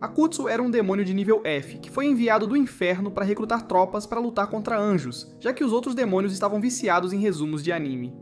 Akutsu era um demônio de nível F, que foi enviado do inferno para recrutar tropas para lutar contra anjos, já que os outros demônios estavam viciados em resumos de anime.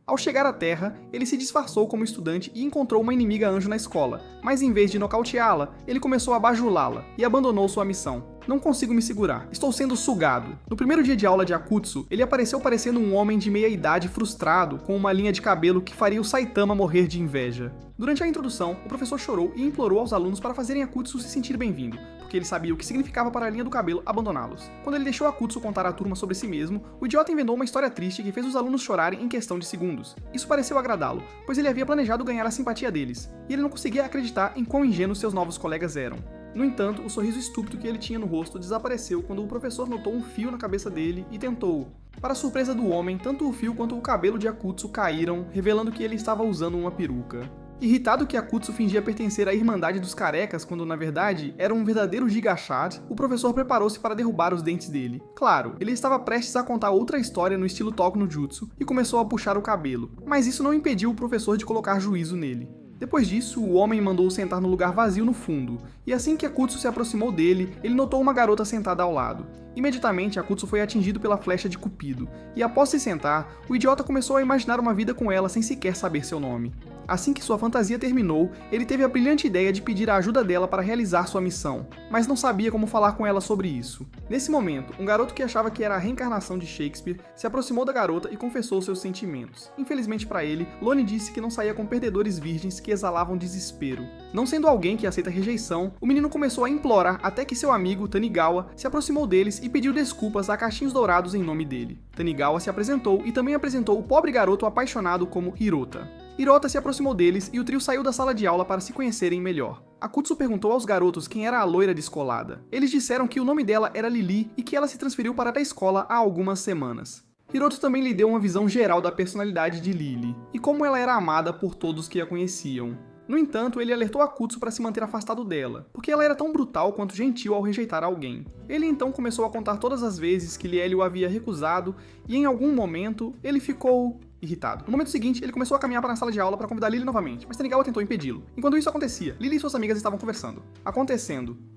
Ao chegar à Terra, ele se disfarçou como estudante e encontrou uma inimiga anjo na escola, mas em vez de nocauteá-la, ele começou a bajulá-la e abandonou sua missão. Não consigo me segurar, estou sendo sugado. No primeiro dia de aula de Akutsu, ele apareceu parecendo um homem de meia-idade frustrado, com uma linha de cabelo que faria o Saitama morrer de inveja. Durante a introdução, o professor chorou e implorou aos alunos para fazerem Akutsu se sentir bem-vindo, porque ele sabia o que significava para a linha do cabelo abandoná-los. Quando ele deixou Akutsu contar à turma sobre si mesmo, o idiota inventou uma história triste que fez os alunos chorarem em questão de segundos. Isso pareceu agradá-lo, pois ele havia planejado ganhar a simpatia deles, e ele não conseguia acreditar em quão ingênuos seus novos colegas eram. No entanto, o sorriso estúpido que ele tinha no rosto desapareceu quando o professor notou um fio na cabeça dele e tentou. Para surpresa do homem, tanto o fio quanto o cabelo de Akutsu caíram, revelando que ele estava usando uma peruca. Irritado que Akutsu fingia pertencer à Irmandade dos Carecas quando na verdade era um verdadeiro Gigachad, o professor preparou-se para derrubar os dentes dele. Claro, ele estava prestes a contar outra história no estilo Toku no Jutsu e começou a puxar o cabelo, mas isso não impediu o professor de colocar juízo nele. Depois disso, o homem mandou-o sentar no lugar vazio no fundo, e assim que Akutsu se aproximou dele, ele notou uma garota sentada ao lado. Imediatamente, Akutsu foi atingido pela flecha de Cupido, e após se sentar, o idiota começou a imaginar uma vida com ela sem sequer saber seu nome. Assim que sua fantasia terminou, ele teve a brilhante ideia de pedir a ajuda dela para realizar sua missão, mas não sabia como falar com ela sobre isso. Nesse momento, um garoto que achava que era a reencarnação de Shakespeare se aproximou da garota e confessou seus sentimentos. Infelizmente para ele, Lone disse que não saía com perdedores virgens que exalavam desespero. Não sendo alguém que aceita rejeição, o menino começou a implorar até que seu amigo, Tanigawa, se aproximou deles e pediu desculpas a cachinhos dourados em nome dele. Tanigawa se apresentou e também apresentou o pobre garoto apaixonado como Hirota. Hirota se aproximou deles e o trio saiu da sala de aula para se conhecerem melhor. Akutsu perguntou aos garotos quem era a loira descolada. Eles disseram que o nome dela era Lili e que ela se transferiu para a escola há algumas semanas. Hiroto também lhe deu uma visão geral da personalidade de Lili, e como ela era amada por todos que a conheciam. No entanto, ele alertou Akutsu para se manter afastado dela, porque ela era tão brutal quanto gentil ao rejeitar alguém. Ele então começou a contar todas as vezes que Lieli o havia recusado, e em algum momento, ele ficou irritado. No momento seguinte, ele começou a caminhar para a sala de aula para convidar Lili novamente, mas Tanigawa tentou impedi-lo. Enquanto isso acontecia, Lili e suas amigas estavam conversando.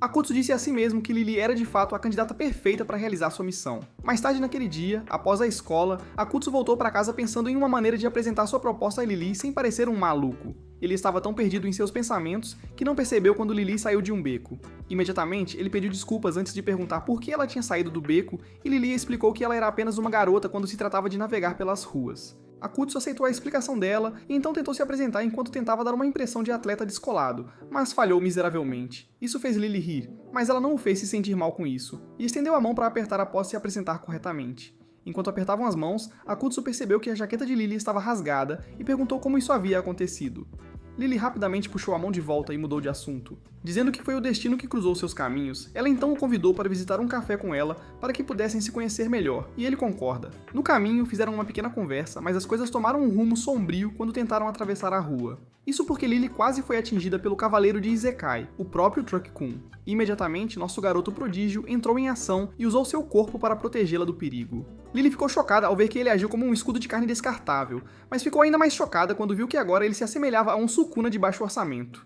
Akutsu disse a si mesmo que Lili era de fato a candidata perfeita para realizar sua missão. Mais tarde naquele dia, após a escola, Akutsu voltou para casa pensando em uma maneira de apresentar sua proposta a Lili sem parecer um maluco. Ele estava tão perdido em seus pensamentos que não percebeu quando Lili saiu de um beco. Imediatamente, ele pediu desculpas antes de perguntar por que ela tinha saído do beco e Lili explicou que ela era apenas uma garota quando se tratava de navegar pelas ruas. Akutsu aceitou a explicação dela e então tentou se apresentar enquanto tentava dar uma impressão de atleta descolado, mas falhou miseravelmente. Isso fez Lili rir, mas ela não o fez se sentir mal com isso, e estendeu a mão para apertar após se apresentar corretamente. Enquanto apertavam as mãos, Akutsu percebeu que a jaqueta de Lili estava rasgada e perguntou como isso havia acontecido. Lili rapidamente puxou a mão de volta e mudou de assunto. Dizendo que foi o destino que cruzou seus caminhos, ela então o convidou para visitar um café com ela para que pudessem se conhecer melhor, e ele concorda. No caminho, fizeram uma pequena conversa, mas as coisas tomaram um rumo sombrio quando tentaram atravessar a rua. Isso porque Lili quase foi atingida pelo cavaleiro de Izekai, o próprio Truck-kun. Imediatamente, nosso garoto prodígio entrou em ação e usou seu corpo para protegê-la do perigo. Lili ficou chocada ao ver que ele agiu como um escudo de carne descartável, mas ficou ainda mais chocada quando viu que agora ele se assemelhava a um Sukuna de baixo orçamento.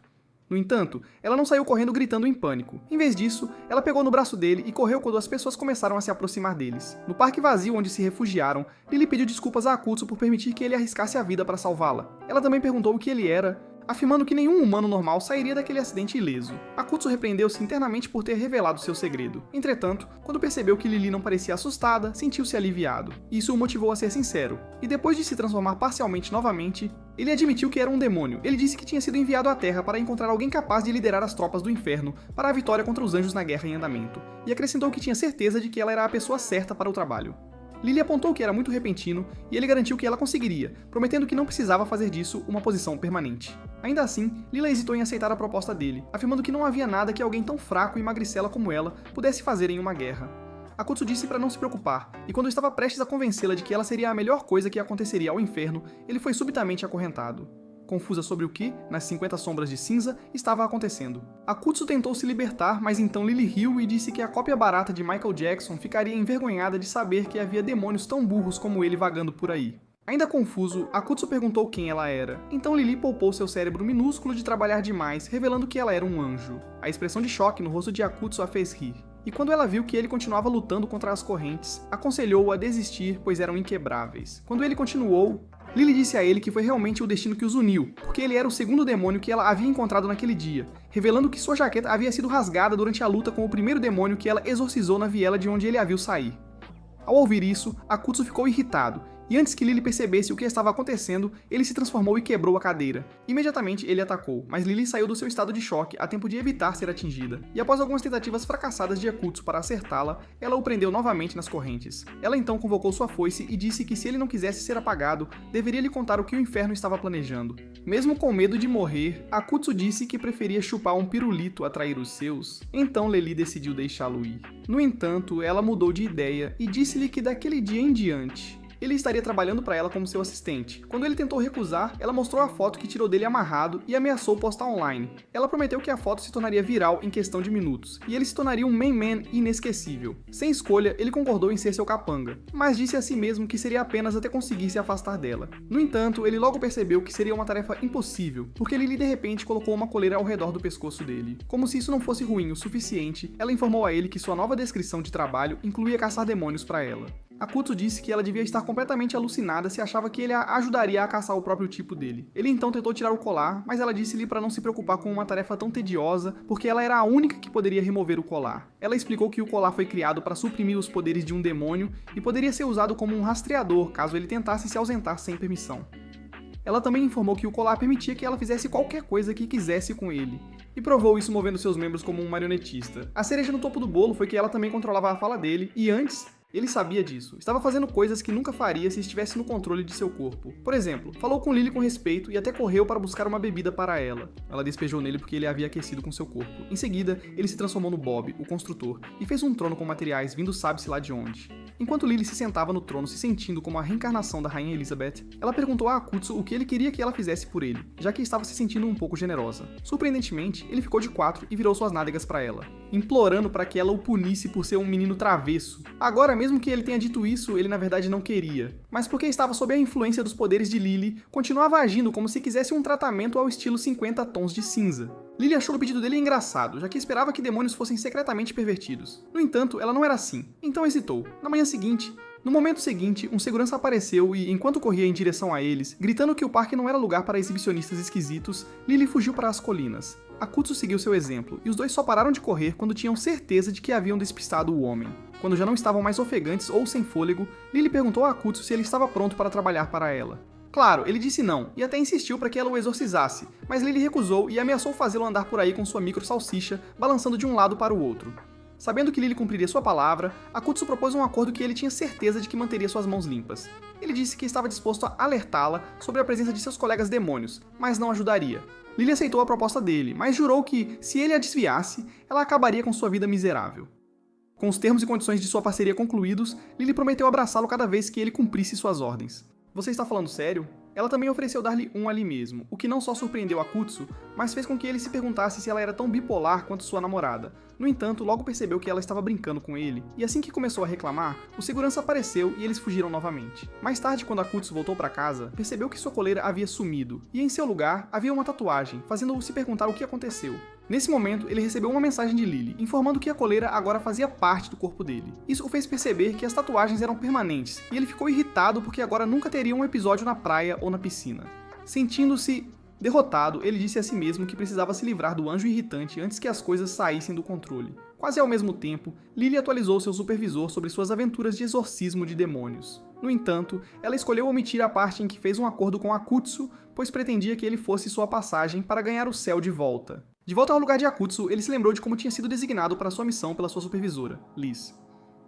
No entanto, ela não saiu correndo gritando em pânico. Em vez disso, ela pegou no braço dele e correu quando as pessoas começaram a se aproximar deles. No parque vazio onde se refugiaram, Lili pediu desculpas a Akutsu por permitir que ele arriscasse a vida para salvá-la. Ela também perguntou o que ele era, afirmando que nenhum humano normal sairia daquele acidente ileso. Akutsu repreendeu-se internamente por ter revelado seu segredo. Entretanto, quando percebeu que Lili não parecia assustada, sentiu-se aliviado. Isso o motivou a ser sincero. E depois de se transformar parcialmente novamente, ele admitiu que era um demônio. Ele disse que tinha sido enviado à Terra para encontrar alguém capaz de liderar as tropas do inferno para a vitória contra os anjos na guerra em andamento. E acrescentou que tinha certeza de que ela era a pessoa certa para o trabalho. Lili apontou que era muito repentino e ele garantiu que ela conseguiria, prometendo que não precisava fazer disso uma posição permanente. Ainda assim, Lila hesitou em aceitar a proposta dele, afirmando que não havia nada que alguém tão fraco e magricela como ela pudesse fazer em uma guerra. Akutsu disse para não se preocupar, e quando estava prestes a convencê-la de que ela seria a melhor coisa que aconteceria ao inferno, ele foi subitamente acorrentado. Confusa sobre o que, nas 50 sombras de cinza, estava acontecendo. Akutsu tentou se libertar, mas então Lili riu e disse que a cópia barata de Michael Jackson ficaria envergonhada de saber que havia demônios tão burros como ele vagando por aí. Ainda confuso, Akutsu perguntou quem ela era. Então Lily poupou seu cérebro minúsculo de trabalhar demais, revelando que ela era um anjo. A expressão de choque no rosto de Akutsu a fez rir. E quando ela viu que ele continuava lutando contra as correntes, aconselhou-o a desistir, pois eram inquebráveis. Quando ele continuou, Lily disse a ele que foi realmente o destino que os uniu, porque ele era o segundo demônio que ela havia encontrado naquele dia, revelando que sua jaqueta havia sido rasgada durante a luta com o primeiro demônio que ela exorcizou na viela de onde ele a viu sair. Ao ouvir isso, Akutsu ficou irritado, e antes que Lily percebesse o que estava acontecendo, ele se transformou e quebrou a cadeira. Imediatamente ele atacou, mas Lily saiu do seu estado de choque a tempo de evitar ser atingida, e após algumas tentativas fracassadas de Akutsu para acertá-la, ela o prendeu novamente nas correntes. Ela então convocou sua foice e disse que se ele não quisesse ser apagado, deveria lhe contar o que o inferno estava planejando. Mesmo com medo de morrer, Akutsu disse que preferia chupar um pirulito a trair os seus, então Lily decidiu deixá-lo ir. No entanto, ela mudou de ideia e disse-lhe que daquele dia em diante, ele estaria trabalhando para ela como seu assistente. Quando ele tentou recusar, ela mostrou a foto que tirou dele amarrado e ameaçou postar online. Ela prometeu que a foto se tornaria viral em questão de minutos, e ele se tornaria um main man inesquecível. Sem escolha, ele concordou em ser seu capanga, mas disse a si mesmo que seria apenas até conseguir se afastar dela. No entanto, ele logo percebeu que seria uma tarefa impossível, porque Lily de repente colocou uma coleira ao redor do pescoço dele. Como se isso não fosse ruim o suficiente, ela informou a ele que sua nova descrição de trabalho incluía caçar demônios para ela. Akutsu disse que ela devia estar completamente alucinada se achava que ele a ajudaria a caçar o próprio tipo dele. Ele então tentou tirar o colar, mas ela disse-lhe para não se preocupar com uma tarefa tão tediosa, porque ela era a única que poderia remover o colar. Ela explicou que o colar foi criado para suprimir os poderes de um demônio e poderia ser usado como um rastreador caso ele tentasse se ausentar sem permissão. Ela também informou que o colar permitia que ela fizesse qualquer coisa que quisesse com ele, e provou isso movendo seus membros como um marionetista. A cereja no topo do bolo foi que ela também controlava a fala dele, e antes, ele sabia disso. Estava fazendo coisas que nunca faria se estivesse no controle de seu corpo. Por exemplo, falou com Lily com respeito e até correu para buscar uma bebida para ela. Ela despejou nele porque ele a havia aquecido com seu corpo. Em seguida, ele se transformou no Bob, o construtor, e fez um trono com materiais vindo sabe-se lá de onde. Enquanto Lily se sentava no trono se sentindo como a reencarnação da Rainha Elizabeth, ela perguntou a Akutsu o que ele queria que ela fizesse por ele, já que estava se sentindo um pouco generosa. Surpreendentemente, ele ficou de quatro e virou suas nádegas para ela, implorando para que ela o punisse por ser um menino travesso. Agora, mesmo que ele tenha dito isso, ele na verdade não queria. Mas porque estava sob a influência dos poderes de Lily, continuava agindo como se quisesse um tratamento ao estilo 50 tons de cinza. Lily achou o pedido dele engraçado, já que esperava que demônios fossem secretamente pervertidos. No entanto, ela não era assim, então hesitou. No momento seguinte, um segurança apareceu e, enquanto corria em direção a eles, gritando que o parque não era lugar para exibicionistas esquisitos, Lily fugiu para as colinas. Akutsu seguiu seu exemplo, e os dois só pararam de correr quando tinham certeza de que haviam despistado o homem. Quando já não estavam mais ofegantes ou sem fôlego, Lily perguntou a Akutsu se ele estava pronto para trabalhar para ela. Claro, ele disse não, e até insistiu para que ela o exorcizasse, mas Lily recusou e ameaçou fazê-lo andar por aí com sua micro-salsicha, balançando de um lado para o outro. Sabendo que Lily cumpriria sua palavra, Akutsu propôs um acordo que ele tinha certeza de que manteria suas mãos limpas. Ele disse que estava disposto a alertá-la sobre a presença de seus colegas demônios, mas não ajudaria. Lily aceitou a proposta dele, mas jurou que, se ele a desviasse, ela acabaria com sua vida miserável. Com os termos e condições de sua parceria concluídos, Lily prometeu abraçá-lo cada vez que ele cumprisse suas ordens. Você está falando sério? Ela também ofereceu dar-lhe um ali mesmo, o que não só surpreendeu Akutsu, mas fez com que ele se perguntasse se ela era tão bipolar quanto sua namorada. No entanto, logo percebeu que ela estava brincando com ele, e assim que começou a reclamar, o segurança apareceu e eles fugiram novamente. Mais tarde, quando Akutsu voltou para casa, percebeu que sua coleira havia sumido, e em seu lugar havia uma tatuagem, fazendo-o se perguntar o que aconteceu. Nesse momento, ele recebeu uma mensagem de Lily, informando que a coleira agora fazia parte do corpo dele. Isso o fez perceber que as tatuagens eram permanentes, e ele ficou irritado porque agora nunca teria um episódio na praia ou na piscina. Sentindo-se derrotado, ele disse a si mesmo que precisava se livrar do anjo irritante antes que as coisas saíssem do controle. Quase ao mesmo tempo, Lily atualizou seu supervisor sobre suas aventuras de exorcismo de demônios. No entanto, ela escolheu omitir a parte em que fez um acordo com Akutsu, pois pretendia que ele fosse sua passagem para ganhar o céu de volta. De volta ao lugar de Akutsu, ele se lembrou de como tinha sido designado para sua missão pela sua supervisora, Liz.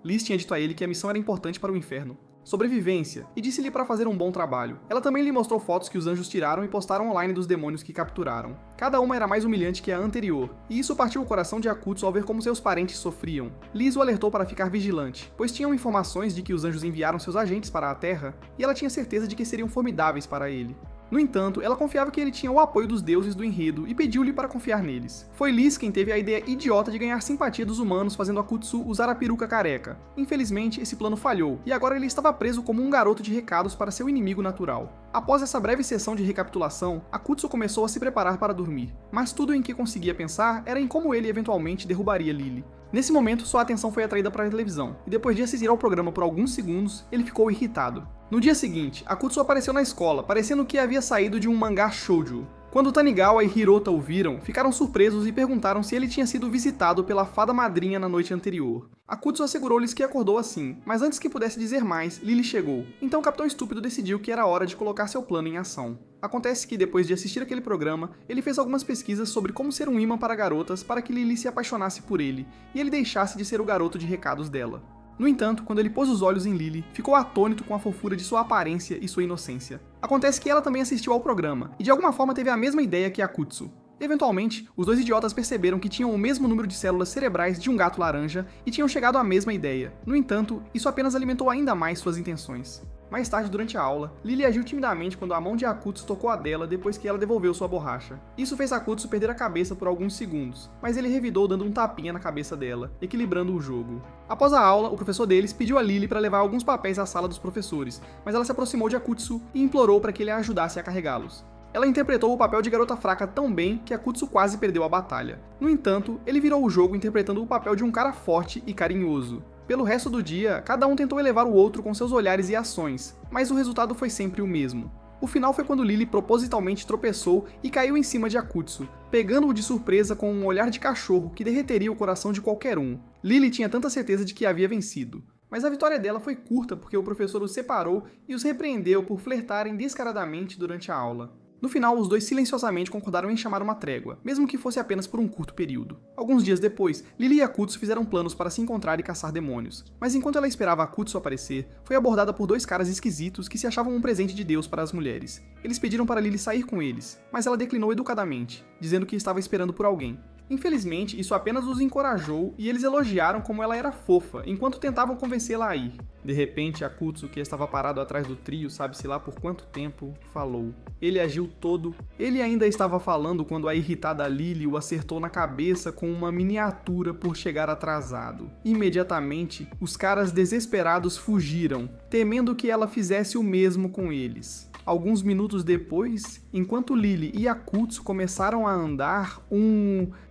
Liz tinha dito a ele que a missão era importante para o inferno. Sobrevivência, e disse-lhe para fazer um bom trabalho. Ela também lhe mostrou fotos que os anjos tiraram e postaram online dos demônios que capturaram. Cada uma era mais humilhante que a anterior, e isso partiu o coração de Akutsu ao ver como seus parentes sofriam. Liz o alertou para ficar vigilante, pois tinham informações de que os anjos enviaram seus agentes para a Terra, e ela tinha certeza de que seriam formidáveis para ele. No entanto, ela confiava que ele tinha o apoio dos deuses do enredo e pediu-lhe para confiar neles. Foi Liz quem teve a ideia idiota de ganhar simpatia dos humanos fazendo Akutsu usar a peruca careca. Infelizmente, esse plano falhou, e agora ele estava preso como um garoto de recados para seu inimigo natural. Após essa breve sessão de recapitulação, Akutsu começou a se preparar para dormir, mas tudo em que conseguia pensar era em como ele eventualmente derrubaria Lily. Nesse momento, sua atenção foi atraída para a televisão, e depois de assistir ao programa por alguns segundos, ele ficou irritado. No dia seguinte, Akutsu apareceu na escola, parecendo que havia saído de um mangá shoujo. Quando Tanigawa e Hirota o viram, ficaram surpresos e perguntaram se ele tinha sido visitado pela fada madrinha na noite anterior. Akutsu assegurou-lhes que acordou assim, mas antes que pudesse dizer mais, Lily chegou. Então o Capitão Estúpido decidiu que era hora de colocar seu plano em ação. Acontece que, depois de assistir aquele programa, ele fez algumas pesquisas sobre como ser um imã para garotas para que Lily se apaixonasse por ele, e ele deixasse de ser o garoto de recados dela. No entanto, quando ele pôs os olhos em Lily, ficou atônito com a fofura de sua aparência e sua inocência. Acontece que ela também assistiu ao programa, e de alguma forma teve a mesma ideia que Akutsu. Eventualmente, os dois idiotas perceberam que tinham o mesmo número de células cerebrais de um gato laranja e tinham chegado à mesma ideia. No entanto, isso apenas alimentou ainda mais suas intenções. Mais tarde, durante a aula, Lily agiu timidamente quando a mão de Akutsu tocou a dela depois que ela devolveu sua borracha. Isso fez Akutsu perder a cabeça por alguns segundos, mas ele revidou dando um tapinha na cabeça dela, equilibrando o jogo. Após a aula, o professor deles pediu a Lily para levar alguns papéis à sala dos professores, mas ela se aproximou de Akutsu e implorou para que ele a ajudasse a carregá-los. Ela interpretou o papel de garota fraca tão bem que Akutsu quase perdeu a batalha. No entanto, ele virou o jogo interpretando o papel de um cara forte e carinhoso. Pelo resto do dia, cada um tentou elevar o outro com seus olhares e ações, mas o resultado foi sempre o mesmo. O final foi quando Lily propositalmente tropeçou e caiu em cima de Akutsu, pegando-o de surpresa com um olhar de cachorro que derreteria o coração de qualquer um. Lily tinha tanta certeza de que havia vencido. Mas a vitória dela foi curta porque o professor os separou e os repreendeu por flertarem descaradamente durante a aula. No final, os dois silenciosamente concordaram em chamar uma trégua, mesmo que fosse apenas por um curto período. Alguns dias depois, Lily e Akutsu fizeram planos para se encontrar e caçar demônios, mas enquanto ela esperava Akutsu aparecer, foi abordada por dois caras esquisitos que se achavam um presente de Deus para as mulheres. Eles pediram para Lily sair com eles, mas ela declinou educadamente, dizendo que estava esperando por alguém. Infelizmente, isso apenas os encorajou e eles elogiaram como ela era fofa, enquanto tentavam convencê-la a ir. De repente, Akutsu, que estava parado atrás do trio, sabe-se lá por quanto tempo, falou. Ele agiu todo. Ele ainda estava falando quando a irritada Lily o acertou na cabeça com uma miniatura por chegar atrasado. Imediatamente, os caras desesperados fugiram, temendo que ela fizesse o mesmo com eles. Alguns minutos depois, enquanto Lily e Akutsu começaram a andar,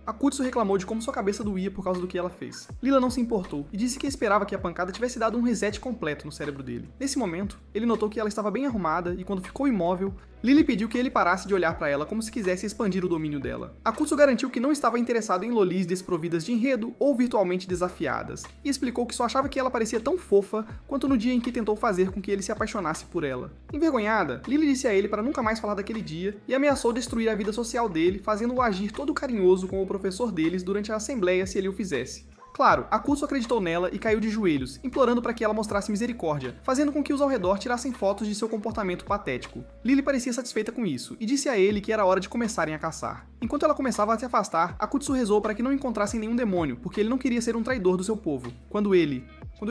Akutsu reclamou de como sua cabeça doía por causa do que ela fez. Lila não se importou e disse que esperava que a pancada tivesse dado um reset completo no cérebro dele. Nesse momento, ele notou que ela estava bem arrumada e quando ficou imóvel, Lily pediu que ele parasse de olhar para ela como se quisesse expandir o domínio dela. Akutsu garantiu que não estava interessado em lolis desprovidas de enredo ou virtualmente desafiadas, e explicou que só achava que ela parecia tão fofa quanto no dia em que tentou fazer com que ele se apaixonasse por ela. Envergonhada, Lily disse a ele para nunca mais falar daquele dia e ameaçou destruir a vida social dele, fazendo-o agir todo carinhoso com o professor deles durante a assembleia se ele o fizesse. Claro, Akutsu acreditou nela e caiu de joelhos, implorando para que ela mostrasse misericórdia, fazendo com que os ao redor tirassem fotos de seu comportamento patético. Lily parecia satisfeita com isso, e disse a ele que era hora de começarem a caçar. Enquanto ela começava a se afastar, Akutsu rezou para que não encontrassem nenhum demônio, porque ele não queria ser um traidor do seu povo. Quando ele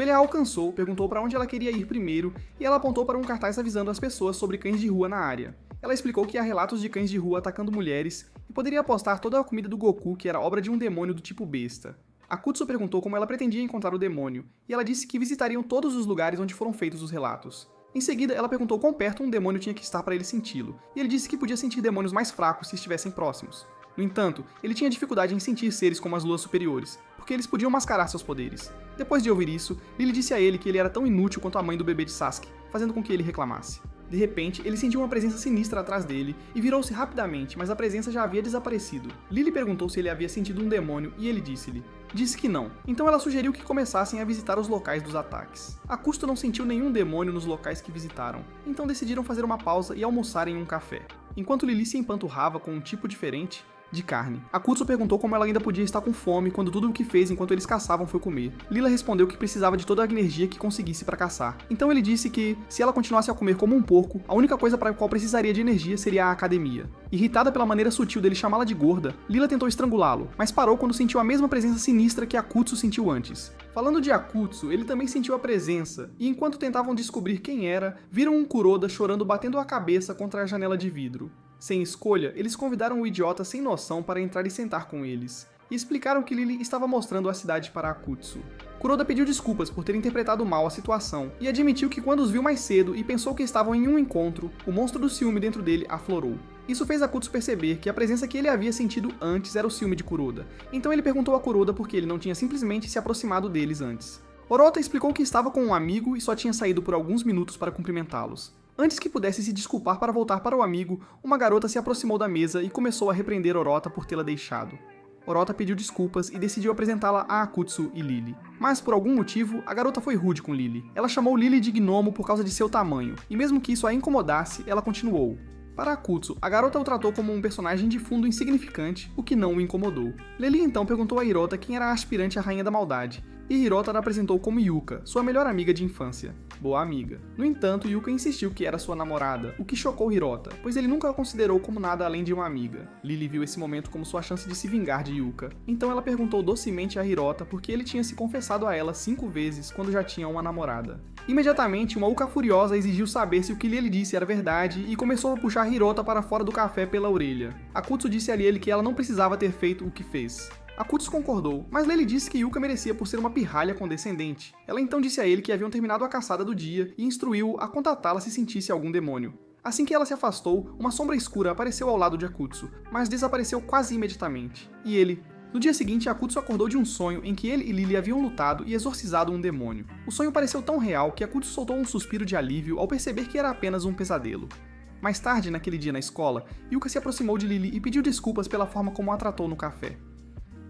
a alcançou, perguntou para onde ela queria ir primeiro, e ela apontou para um cartaz avisando as pessoas sobre cães de rua na área. Ela explicou que há relatos de cães de rua atacando mulheres, e poderia apostar toda a comida do Goku que era obra de um demônio do tipo besta. Akutsu perguntou como ela pretendia encontrar o demônio, e ela disse que visitariam todos os lugares onde foram feitos os relatos. Em seguida, ela perguntou quão perto um demônio tinha que estar para ele senti-lo, e ele disse que podia sentir demônios mais fracos se estivessem próximos. No entanto, ele tinha dificuldade em sentir seres como as luas superiores, porque eles podiam mascarar seus poderes. Depois de ouvir isso, Lily disse a ele que ele era tão inútil quanto a mãe do bebê de Sasuke, fazendo com que ele reclamasse. De repente, ele sentiu uma presença sinistra atrás dele e virou-se rapidamente, mas a presença já havia desaparecido. Lily perguntou se ele havia sentido um demônio e ele disse que não. Então ela sugeriu que começassem a visitar os locais dos ataques. Akutsu não sentiu nenhum demônio nos locais que visitaram, então decidiram fazer uma pausa e almoçar em um café. Enquanto Lily se empanturrava com um tipo diferente, de carne. Akutsu perguntou como ela ainda podia estar com fome quando tudo o que fez enquanto eles caçavam foi comer. Lila respondeu que precisava de toda a energia que conseguisse para caçar. Então ele disse que, se ela continuasse a comer como um porco, a única coisa para a qual precisaria de energia seria a academia. Irritada pela maneira sutil dele chamá-la de gorda, Lila tentou estrangulá-lo, mas parou quando sentiu a mesma presença sinistra que Akutsu sentiu antes. Falando de Akutsu, ele também sentiu a presença, e enquanto tentavam descobrir quem era, viram um Kuroda chorando batendo a cabeça contra a janela de vidro. Sem escolha, eles convidaram o idiota sem noção para entrar e sentar com eles, e explicaram que Lily estava mostrando a cidade para Akutsu. Kuroda pediu desculpas por ter interpretado mal a situação, e admitiu que quando os viu mais cedo e pensou que estavam em um encontro, o monstro do ciúme dentro dele aflorou. Isso fez Akutsu perceber que a presença que ele havia sentido antes era o ciúme de Kuroda, então ele perguntou a Kuroda por que ele não tinha simplesmente se aproximado deles antes. Orota explicou que estava com um amigo e só tinha saído por alguns minutos para cumprimentá-los. Antes que pudesse se desculpar para voltar para o amigo, uma garota se aproximou da mesa e começou a repreender Orota por tê-la deixado. Orota pediu desculpas e decidiu apresentá-la a Akutsu e Lily. Mas, por algum motivo, a garota foi rude com Lily. Ela chamou Lily de gnomo por causa de seu tamanho, e mesmo que isso a incomodasse, ela continuou. Para Akutsu, a garota o tratou como um personagem de fundo insignificante, o que não o incomodou. Lily então perguntou a Hirota quem era a aspirante à Rainha da Maldade, e Hirota a apresentou como Yuka, sua melhor amiga de infância. Boa amiga. No entanto, Yuka insistiu que era sua namorada, o que chocou Hirota, pois ele nunca a considerou como nada além de uma amiga. Lily viu esse momento como sua chance de se vingar de Yuka, então ela perguntou docemente a Hirota por que ele tinha se confessado a ela 5 vezes quando já tinha uma namorada. Imediatamente, uma Uka furiosa exigiu saber se o que Lily disse era verdade e começou a puxar Hirota para fora do café pela orelha. Akutsu disse a Lily que ela não precisava ter feito o que fez. Akutsu concordou, mas Lily disse que Yuka merecia por ser uma pirralha condescendente. Ela então disse a ele que haviam terminado a caçada do dia e instruiu-o a contatá-la se sentisse algum demônio. Assim que ela se afastou, uma sombra escura apareceu ao lado de Akutsu, mas desapareceu quase imediatamente. E ele... No dia seguinte, Akutsu acordou de um sonho em que ele e Lily haviam lutado e exorcizado um demônio. O sonho pareceu tão real que Akutsu soltou um suspiro de alívio ao perceber que era apenas um pesadelo. Mais tarde, naquele dia na escola, Yuka se aproximou de Lily e pediu desculpas pela forma como a tratou no café.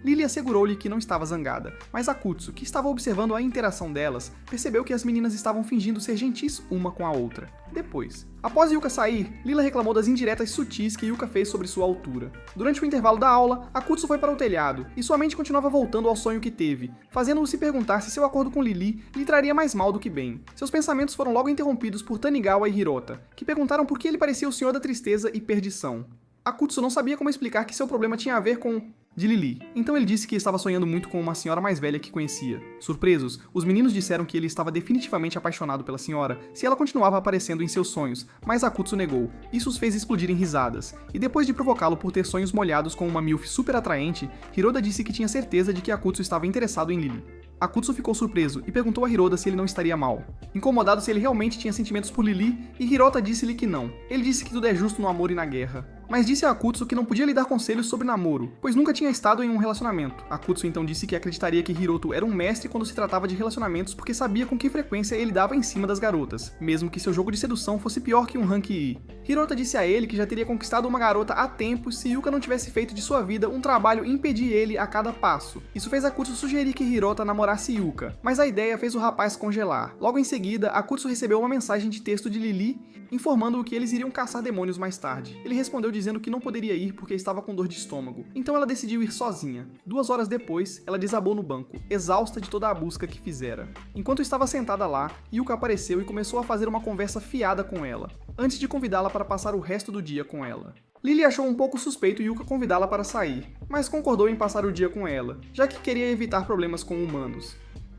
Lily assegurou-lhe que não estava zangada, mas Akutsu, que estava observando a interação delas, percebeu que as meninas estavam fingindo ser gentis uma com a outra. Depois, após Yuka sair, Lila reclamou das indiretas sutis que Yuka fez sobre sua altura. Durante o intervalo da aula, Akutsu foi para o telhado, e sua mente continuava voltando ao sonho que teve, fazendo-o se perguntar se seu acordo com Lily lhe traria mais mal do que bem. Seus pensamentos foram logo interrompidos por Tanigawa e Hirota, que perguntaram por que ele parecia o Senhor da Tristeza e Perdição. Akutsu não sabia como explicar que seu problema tinha a ver com... de Lily. Então ele disse que estava sonhando muito com uma senhora mais velha que conhecia. Surpresos, os meninos disseram que ele estava definitivamente apaixonado pela senhora se ela continuava aparecendo em seus sonhos, mas Akutsu negou. Isso os fez explodir em risadas. E depois de provocá-lo por ter sonhos molhados com uma milf super atraente, Hiroda disse que tinha certeza de que Akutsu estava interessado em Lily. Akutsu ficou surpreso e perguntou a Hiroda se ele não estaria mal. Incomodado se ele realmente tinha sentimentos por Lily, e Hirota disse-lhe que não. Ele disse que tudo é justo no amor e na guerra. Mas disse a Akutsu que não podia lhe dar conselhos sobre namoro, pois nunca tinha estado em um relacionamento. Akutsu então disse que acreditaria que Hiroto era um mestre quando se tratava de relacionamentos porque sabia com que frequência ele dava em cima das garotas, mesmo que seu jogo de sedução fosse pior que um rank I. Hirota disse a ele que já teria conquistado uma garota há tempo se Yuka não tivesse feito de sua vida um trabalho e impedir ele a cada passo. Isso fez Akutsu sugerir que Hirota namorasse Yuka, mas a ideia fez o rapaz congelar. Logo em seguida, Akutsu recebeu uma mensagem de texto de Lily informando-o que eles iriam caçar demônios mais tarde. Ele respondeu dizendo que não poderia ir porque estava com dor de estômago, então ela decidiu ir sozinha. 2 horas depois, ela desabou no banco, exausta de toda a busca que fizera. Enquanto estava sentada lá, Yuka apareceu e começou a fazer uma conversa fiada com ela, antes de convidá-la para passar o resto do dia com ela. Lily achou um pouco suspeito Yuka convidá-la para sair, mas concordou em passar o dia com ela, já que queria evitar problemas com humanos.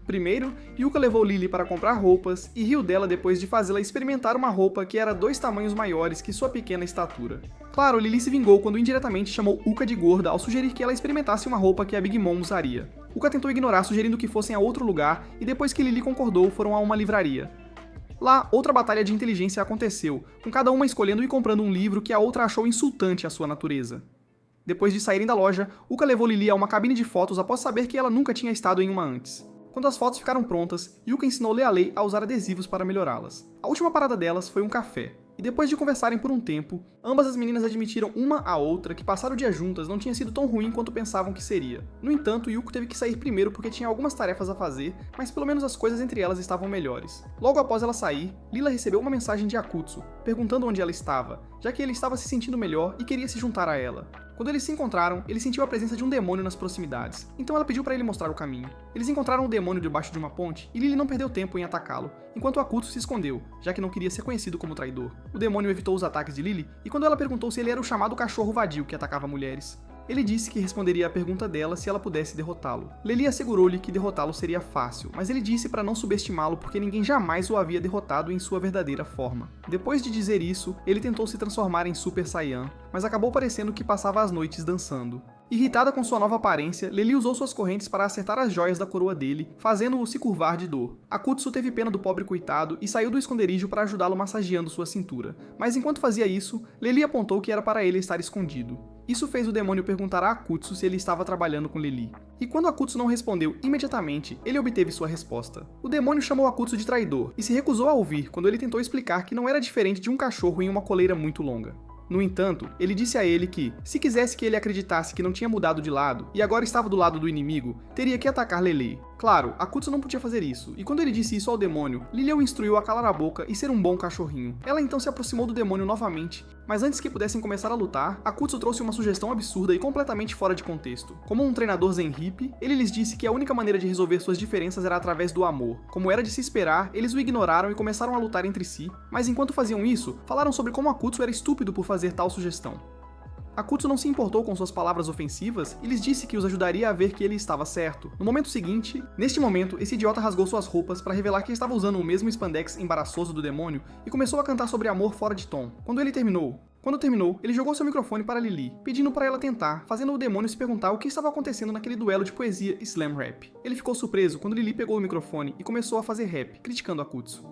Primeiro, Yuka levou Lily para comprar roupas e riu dela depois de fazê-la experimentar uma roupa que era 2 tamanhos maiores que sua pequena estatura. Claro, Lily se vingou quando indiretamente chamou Uka de gorda ao sugerir que ela experimentasse uma roupa que a Big Mom usaria. Uka tentou ignorar, sugerindo que fossem a outro lugar, e depois que Lily concordou, foram a uma livraria. Lá, outra batalha de inteligência aconteceu, com cada uma escolhendo e comprando um livro que a outra achou insultante à sua natureza. Depois de saírem da loja, Uka levou Lily a uma cabine de fotos após saber que ela nunca tinha estado em uma antes. Quando as fotos ficaram prontas, Yuka ensinou Lealei a usar adesivos para melhorá-las. A última parada delas foi um café, e depois de conversarem por um tempo, ambas as meninas admitiram uma à outra que passar o dia juntas não tinha sido tão ruim quanto pensavam que seria. No entanto, Yuko teve que sair primeiro porque tinha algumas tarefas a fazer, mas pelo menos as coisas entre elas estavam melhores. Logo após ela sair, Lila recebeu uma mensagem de Akutsu, perguntando onde ela estava, já que ele estava se sentindo melhor e queria se juntar a ela. Quando eles se encontraram, ele sentiu a presença de um demônio nas proximidades, então ela pediu para ele mostrar o caminho. Eles encontraram o demônio debaixo de uma ponte e Lily não perdeu tempo em atacá-lo, enquanto Akutsu se escondeu, já que não queria ser conhecido como traidor. O demônio evitou os ataques de Lily e quando ela perguntou se ele era o chamado cachorro vadio que atacava mulheres, ele disse que responderia à pergunta dela se ela pudesse derrotá-lo. Lily assegurou-lhe que derrotá-lo seria fácil, mas ele disse para não subestimá-lo porque ninguém jamais o havia derrotado em sua verdadeira forma. Depois de dizer isso, ele tentou se transformar em Super Saiyan, mas acabou parecendo que passava as noites dançando. Irritada com sua nova aparência, Lily usou suas correntes para acertar as joias da coroa dele, fazendo-o se curvar de dor. Akutsu teve pena do pobre coitado e saiu do esconderijo para ajudá-lo massageando sua cintura. Mas enquanto fazia isso, Lily apontou que era para ele estar escondido. Isso fez o demônio perguntar a Akutsu se ele estava trabalhando com Lily. E quando Akutsu não respondeu imediatamente, ele obteve sua resposta. O demônio chamou Akutsu de traidor e se recusou a ouvir quando ele tentou explicar que não era diferente de um cachorro em uma coleira muito longa. No entanto, ele disse a ele que, se quisesse que ele acreditasse que não tinha mudado de lado e agora estava do lado do inimigo, teria que atacar Lele. Claro, Akutsu não podia fazer isso, e quando ele disse isso ao demônio, Lily o instruiu a calar a boca e ser um bom cachorrinho. Ela então se aproximou do demônio novamente, mas antes que pudessem começar a lutar, Akutsu trouxe uma sugestão absurda e completamente fora de contexto. Como um treinador zen hippie, ele lhes disse que a única maneira de resolver suas diferenças era através do amor. Como era de se esperar, eles o ignoraram e começaram a lutar entre si, mas enquanto faziam isso, falaram sobre como Akutsu era estúpido por fazer tal sugestão. Akutsu não se importou com suas palavras ofensivas e lhes disse que os ajudaria a ver que ele estava certo. No momento seguinte, neste momento, esse idiota rasgou suas roupas para revelar que estava usando o mesmo spandex embaraçoso do demônio e começou a cantar sobre amor fora de tom. Quando terminou, ele jogou seu microfone para Lily, pedindo para ela tentar, fazendo o demônio se perguntar o que estava acontecendo naquele duelo de poesia slam rap. Ele ficou surpreso quando Lily pegou o microfone e começou a fazer rap, criticando Akutsu.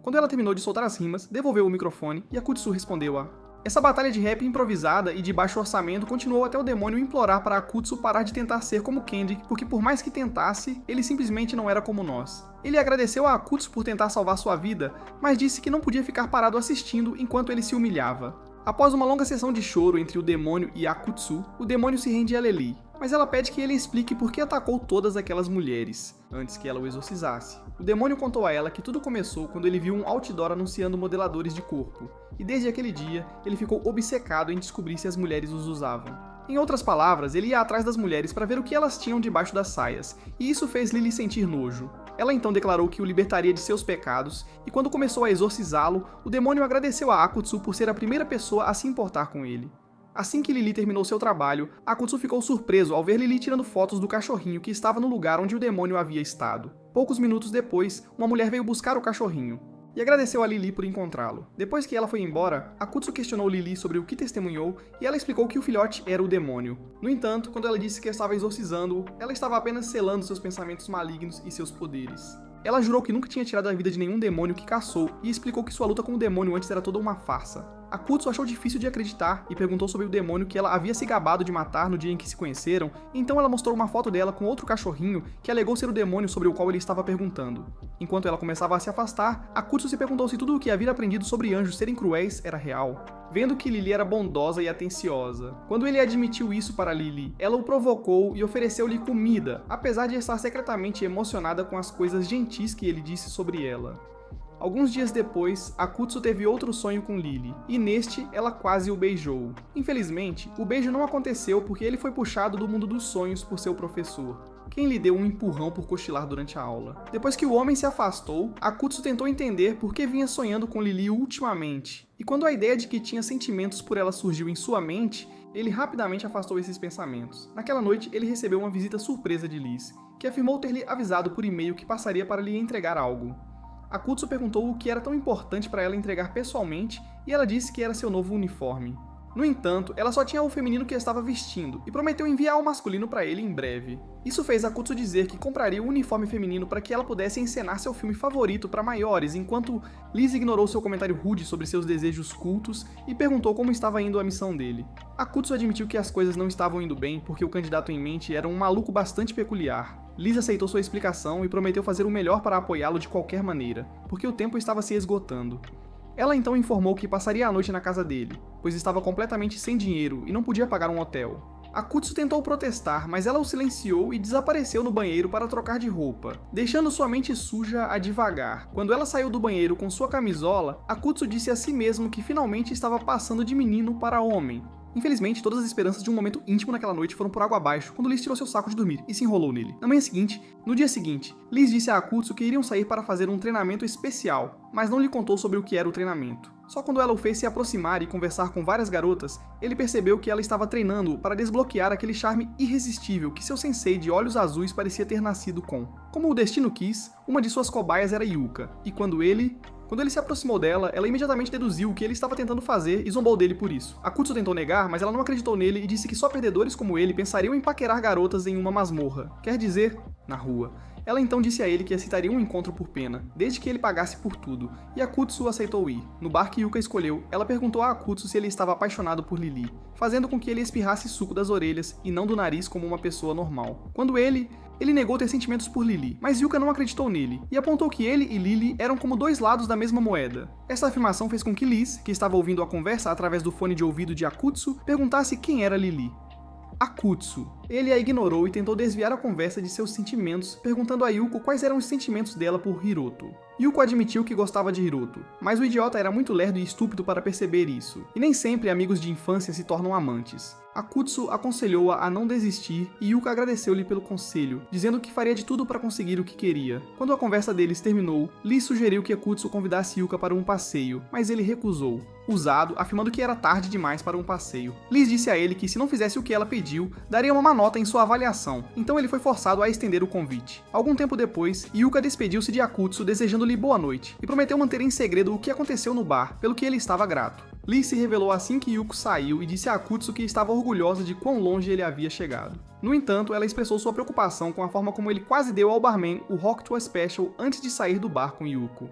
Quando ela terminou de soltar as rimas, devolveu o microfone e Akutsu respondeu-a. Essa batalha de rap improvisada e de baixo orçamento continuou até o demônio implorar para Akutsu parar de tentar ser como Candy, porque por mais que tentasse, ele simplesmente não era como nós. Ele agradeceu a Akutsu por tentar salvar sua vida, mas disse que não podia ficar parado assistindo enquanto ele se humilhava. Após uma longa sessão de choro entre o demônio e Akutsu, o demônio se rende a Lily, mas ela pede que ele explique por que atacou todas aquelas mulheres, antes que ela o exorcizasse. O demônio contou a ela que tudo começou quando ele viu um outdoor anunciando modeladores de corpo, e desde aquele dia, ele ficou obcecado em descobrir se as mulheres os usavam. Em outras palavras, ele ia atrás das mulheres para ver o que elas tinham debaixo das saias, e isso fez Lily sentir nojo. Ela então declarou que o libertaria de seus pecados, e quando começou a exorcizá-lo, o demônio agradeceu a Akutsu por ser a primeira pessoa a se importar com ele. Assim que Lily terminou seu trabalho, Akutsu ficou surpreso ao ver Lily tirando fotos do cachorrinho que estava no lugar onde o demônio havia estado. Poucos minutos depois, uma mulher veio buscar o cachorrinho e agradeceu a Lily por encontrá-lo. Depois que ela foi embora, Akutsu questionou Lily sobre o que testemunhou e ela explicou que o filhote era o demônio. No entanto, quando ela disse que estava exorcizando-o, ela estava apenas selando seus pensamentos malignos e seus poderes. Ela jurou que nunca tinha tirado a vida de nenhum demônio que caçou e explicou que sua luta com o demônio antes era toda uma farsa. Akutsu achou difícil de acreditar e perguntou sobre o demônio que ela havia se gabado de matar no dia em que se conheceram, então ela mostrou uma foto dela com outro cachorrinho que alegou ser o demônio sobre o qual ele estava perguntando. Enquanto ela começava a se afastar, Akutsu se perguntou se tudo o que havia aprendido sobre anjos serem cruéis era real, vendo que Lily era bondosa e atenciosa. Quando ele admitiu isso para Lily, ela o provocou e ofereceu-lhe comida, apesar de estar secretamente emocionada com as coisas gentis que ele disse sobre ela. Alguns dias depois, Akutsu teve outro sonho com Lily, e neste ela quase o beijou. Infelizmente, o beijo não aconteceu porque ele foi puxado do mundo dos sonhos por seu professor, quem lhe deu um empurrão por cochilar durante a aula. Depois que o homem se afastou, Akutsu tentou entender por que vinha sonhando com Lily ultimamente, e quando a ideia de que tinha sentimentos por ela surgiu em sua mente, ele rapidamente afastou esses pensamentos. Naquela noite, ele recebeu uma visita surpresa de Liz, que afirmou ter lhe avisado por e-mail que passaria para lhe entregar algo. Akutsu perguntou o que era tão importante para ela entregar pessoalmente e ela disse que era seu novo uniforme. No entanto, ela só tinha o feminino que estava vestindo e prometeu enviar o masculino para ele em breve. Isso fez Akutsu dizer que compraria o uniforme feminino para que ela pudesse encenar seu filme favorito para maiores, enquanto Liz ignorou seu comentário rude sobre seus desejos cultos e perguntou como estava indo a missão dele. Akutsu admitiu que as coisas não estavam indo bem porque o candidato em mente era um maluco bastante peculiar. Liz aceitou sua explicação e prometeu fazer o melhor para apoiá-lo de qualquer maneira, porque o tempo estava se esgotando. Ela então informou que passaria a noite na casa dele, pois estava completamente sem dinheiro e não podia pagar um hotel. Akutsu tentou protestar, mas ela o silenciou e desapareceu no banheiro para trocar de roupa, deixando sua mente suja a divagar. Quando ela saiu do banheiro com sua camisola, Akutsu disse a si mesmo que finalmente estava passando de menino para homem. Infelizmente, todas as esperanças de um momento íntimo naquela noite foram por água abaixo quando Liz tirou seu saco de dormir e se enrolou nele. No dia seguinte, Liz disse a Akutsu que iriam sair para fazer um treinamento especial, mas não lhe contou sobre o que era o treinamento. Só quando ela o fez se aproximar e conversar com várias garotas, ele percebeu que ela estava treinando para desbloquear aquele charme irresistível que seu sensei de olhos azuis parecia ter nascido com. Como o destino quis, uma de suas cobaias era Yuka, e quando ele se aproximou dela, ela imediatamente deduziu o que ele estava tentando fazer e zombou dele por isso. Akutsu tentou negar, mas ela não acreditou nele e disse que só perdedores como ele pensariam em paquerar garotas em uma masmorra, quer dizer, na rua. Ela então disse a ele que aceitaria um encontro por pena, desde que ele pagasse por tudo, e Akutsu aceitou ir. No bar que Yuka escolheu, ela perguntou a Akutsu se ele estava apaixonado por Lily, fazendo com que ele espirrasse suco das orelhas e não do nariz como uma pessoa normal. Quando ele negou ter sentimentos por Lily, mas Yuka não acreditou nele, e apontou que ele e Lily eram como dois lados da mesma moeda. Essa afirmação fez com que Liz, que estava ouvindo a conversa através do fone de ouvido de Akutsu, perguntasse quem era Lily. Akutsu. Ele a ignorou e tentou desviar a conversa de seus sentimentos, perguntando a Yuko quais eram os sentimentos dela por Hiroto. Yuko admitiu que gostava de Hiroto, mas o idiota era muito lerdo e estúpido para perceber isso, e nem sempre amigos de infância se tornam amantes. Akutsu aconselhou-a a não desistir e Yuka agradeceu-lhe pelo conselho, dizendo que faria de tudo para conseguir o que queria. Quando a conversa deles terminou, Lee sugeriu que Akutsu convidasse Yuka para um passeio, mas ele recusou, usado, afirmando que era tarde demais para um passeio. Liz disse a ele que se não fizesse o que ela pediu, daria uma má nota em sua avaliação, então ele foi forçado a estender o convite. Algum tempo depois, Yuka despediu-se de Akutsu desejando-lhe boa noite, e prometeu manter em segredo o que aconteceu no bar, pelo que ele estava grato. Liz se revelou assim que Yuko saiu e disse a Akutsu que estava orgulhosa de quão longe ele havia chegado. No entanto, ela expressou sua preocupação com a forma como ele quase deu ao barman o Rock to a Special antes de sair do bar com Yuko.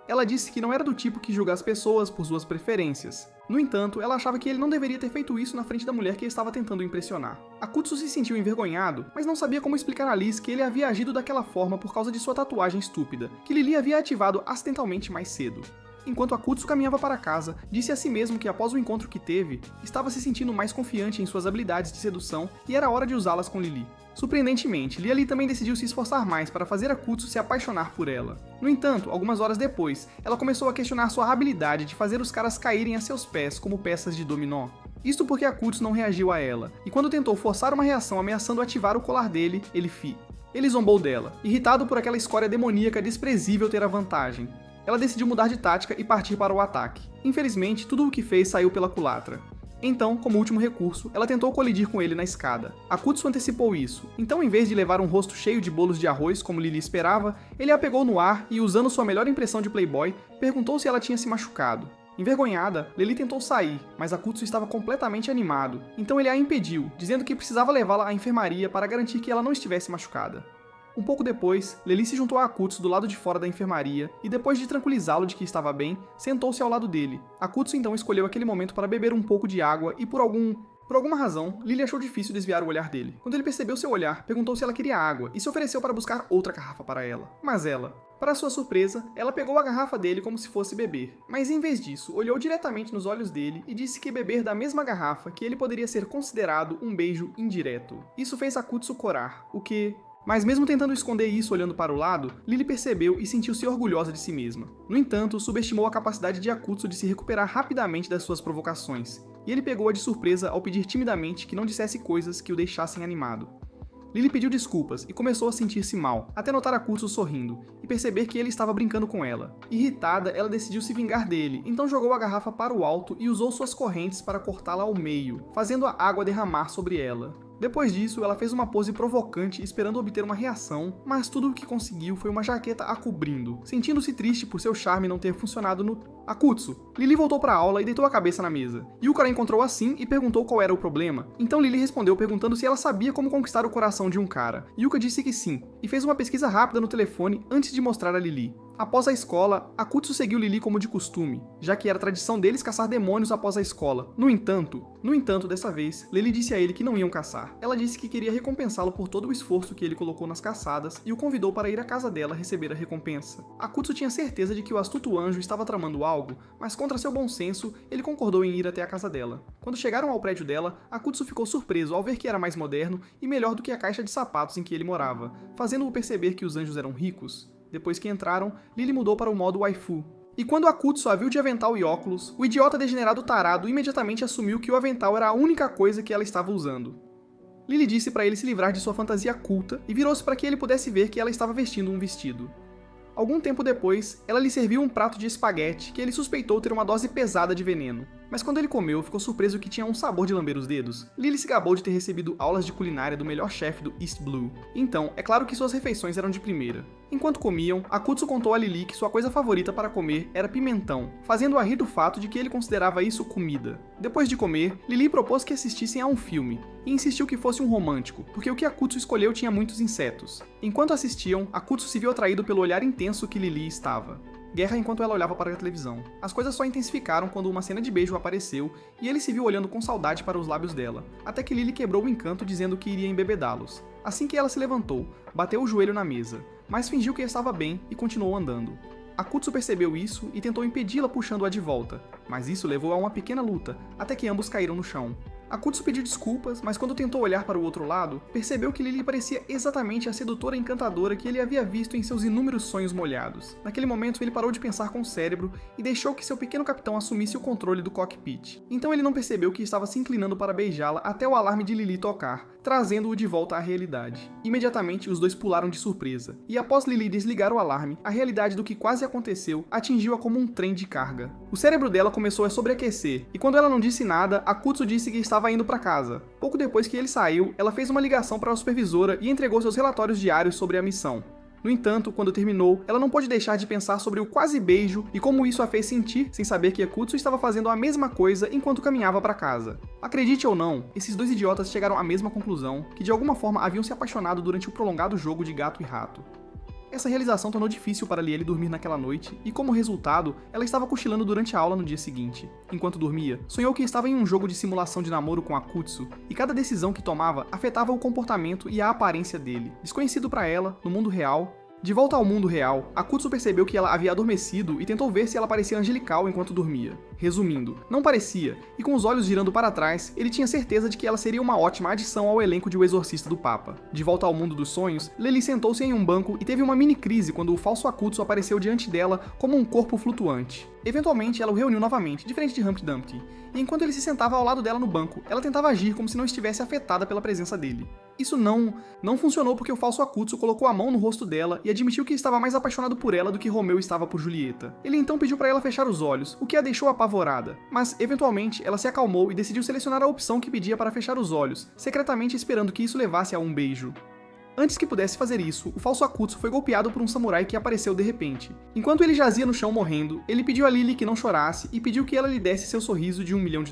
Ela disse que não era do tipo que julga as pessoas por suas preferências. No entanto, ela achava que ele não deveria ter feito isso na frente da mulher que estava tentando impressionar. Akutsu se sentiu envergonhado, mas não sabia como explicar a Liz que ele havia agido daquela forma por causa de sua tatuagem estúpida, que Lily havia ativado acidentalmente mais cedo. Enquanto Akutsu caminhava para casa, disse a si mesmo que após o encontro que teve, estava se sentindo mais confiante em suas habilidades de sedução e era hora de usá-las com Lily. Surpreendentemente, Lily também decidiu se esforçar mais para fazer Akutsu se apaixonar por ela. No entanto, algumas horas depois, ela começou a questionar sua habilidade de fazer os caras caírem a seus pés como peças de dominó. Isto porque Akutsu não reagiu a ela, e quando tentou forçar uma reação ameaçando ativar o colar dele, ele zombou dela, irritado por aquela escória demoníaca desprezível ter a vantagem. Ela decidiu mudar de tática e partir para o ataque. Infelizmente, tudo o que fez saiu pela culatra. Então, como último recurso, ela tentou colidir com ele na escada. Akutsu antecipou isso, então em vez de levar um rosto cheio de bolos de arroz como Lily esperava, ele a pegou no ar e, usando sua melhor impressão de playboy, perguntou se ela tinha se machucado. Envergonhada, Lily tentou sair, mas Akutsu estava completamente animado, então ele a impediu, dizendo que precisava levá-la à enfermaria para garantir que ela não estivesse machucada. Um pouco depois, Lily se juntou a Akutsu do lado de fora da enfermaria e, depois de tranquilizá-lo de que estava bem, sentou-se ao lado dele. Akutsu então escolheu aquele momento para beber um pouco de água e, por alguma razão, Lily achou difícil desviar o olhar dele. Quando ele percebeu seu olhar, perguntou se ela queria água e se ofereceu para buscar outra garrafa para ela. Mas ela, para sua surpresa, ela pegou a garrafa dele como se fosse beber. Mas em vez disso, olhou diretamente nos olhos dele e disse que beber da mesma garrafa que ele poderia ser considerado um beijo indireto. Isso fez Akutsu corar, Mas mesmo tentando esconder isso olhando para o lado, Lily percebeu e sentiu-se orgulhosa de si mesma. No entanto, subestimou a capacidade de Akutsu de se recuperar rapidamente das suas provocações, e ele pegou-a de surpresa ao pedir timidamente que não dissesse coisas que o deixassem animado. Lily pediu desculpas e começou a sentir-se mal, até notar Akutsu sorrindo, e perceber que ele estava brincando com ela. Irritada, ela decidiu se vingar dele, então jogou a garrafa para o alto e usou suas correntes para cortá-la ao meio, fazendo a água derramar sobre ela. Depois disso, ela fez uma pose provocante esperando obter uma reação, mas tudo o que conseguiu foi uma jaqueta a cobrindo, sentindo-se triste por seu charme não ter funcionado no Akutsu. Lily voltou para a aula e deitou a cabeça na mesa. Yuka a encontrou assim e perguntou qual era o problema. Então Lily respondeu perguntando se ela sabia como conquistar o coração de um cara. Yuka disse que sim, e fez uma pesquisa rápida no telefone antes de mostrar a Lily. Após a escola, Akutsu seguiu Lily como de costume, já que era tradição deles caçar demônios após a escola. No entanto, dessa vez, Lily disse a ele que não iam caçar. Ela disse que queria recompensá-lo por todo o esforço que ele colocou nas caçadas e o convidou para ir à casa dela receber a recompensa. Akutsu tinha certeza de que o astuto anjo estava tramando algo, mas contra seu bom senso, ele concordou em ir até a casa dela. Quando chegaram ao prédio dela, Akutsu ficou surpreso ao ver que era mais moderno e melhor do que a caixa de sapatos em que ele morava, fazendo-o perceber que os anjos eram ricos. Depois que entraram, Lily mudou para o modo waifu. E quando Akutsu a viu de avental e óculos, o idiota degenerado tarado imediatamente assumiu que o avental era a única coisa que ela estava usando. Lily disse para ele se livrar de sua fantasia culta e virou-se para que ele pudesse ver que ela estava vestindo um vestido. Algum tempo depois, ela lhe serviu um prato de espaguete que ele suspeitou ter uma dose pesada de veneno. Mas quando ele comeu, ficou surpreso que tinha um sabor de lamber os dedos. Lily se gabou de ter recebido aulas de culinária do melhor chefe do East Blue. Então, é claro que suas refeições eram de primeira. Enquanto comiam, Akutsu contou a Lily que sua coisa favorita para comer era pimentão, fazendo-a rir do fato de que ele considerava isso comida. Depois de comer, Lily propôs que assistissem a um filme, e insistiu que fosse um romântico, porque o que Akutsu escolheu tinha muitos insetos. Enquanto assistiam, Akutsu se viu atraído pelo olhar intenso que Lily estava. Guerra enquanto ela olhava para a televisão. As coisas só intensificaram quando uma cena de beijo apareceu e ele se viu olhando com saudade para os lábios dela, até que Lily quebrou o encanto dizendo que iria embebedá-los. Assim que ela se levantou, bateu o joelho na mesa, mas fingiu que estava bem e continuou andando. Akutsu percebeu isso e tentou impedi-la puxando-a de volta, mas isso levou a uma pequena luta, até que ambos caíram no chão. Akutsu pediu desculpas, mas quando tentou olhar para o outro lado, percebeu que Lily parecia exatamente a sedutora e encantadora que ele havia visto em seus inúmeros sonhos molhados. Naquele momento, ele parou de pensar com o cérebro e deixou que seu pequeno capitão assumisse o controle do cockpit. Então ele não percebeu que estava se inclinando para beijá-la até o alarme de Lily tocar, trazendo-o de volta à realidade. Imediatamente, os dois pularam de surpresa, e após Lily desligar o alarme, a realidade do que quase aconteceu atingiu-a como um trem de carga. O cérebro dela começou a sobreaquecer, e quando ela não disse nada, Akutsu disse que estava indo para casa. Pouco depois que ele saiu, ela fez uma ligação para a supervisora e entregou seus relatórios diários sobre a missão. No entanto, quando terminou, ela não pôde deixar de pensar sobre o quase beijo e como isso a fez sentir sem saber que Akutsu estava fazendo a mesma coisa enquanto caminhava para casa. Acredite ou não, esses dois idiotas chegaram à mesma conclusão, que de alguma forma haviam se apaixonado durante o prolongado jogo de gato e rato. Essa realização tornou difícil para Lieli dormir naquela noite, e como resultado, ela estava cochilando durante a aula no dia seguinte. Enquanto dormia, sonhou que estava em um jogo de simulação de namoro com Akutsu, e cada decisão que tomava afetava o comportamento e a aparência dele. Desconhecido para ela, no mundo real, de volta ao mundo real, Akutsu percebeu que ela havia adormecido e tentou ver se ela parecia angelical enquanto dormia. Resumindo, não parecia, e com os olhos girando para trás, ele tinha certeza de que ela seria uma ótima adição ao elenco de O Exorcista do Papa. De volta ao mundo dos sonhos, Lily sentou-se em um banco e teve uma mini crise quando o falso Akutsu apareceu diante dela como um corpo flutuante. Eventualmente, ela o reuniu novamente, diferente de Humpty Dumpty, e enquanto ele se sentava ao lado dela no banco, ela tentava agir como se não estivesse afetada pela presença dele. Isso não funcionou porque o falso Akutsu colocou a mão no rosto dela e admitiu que estava mais apaixonado por ela do que Romeu estava por Julieta. Ele então pediu para ela fechar os olhos, o que a deixou apavorada, mas eventualmente ela se acalmou e decidiu selecionar a opção que pedia para fechar os olhos, secretamente esperando que isso levasse a um beijo. Antes que pudesse fazer isso, o falso Akutsu foi golpeado por um samurai que apareceu de repente. Enquanto ele jazia no chão morrendo, ele pediu a Lily que não chorasse e pediu que ela lhe desse seu sorriso de $1 milhão.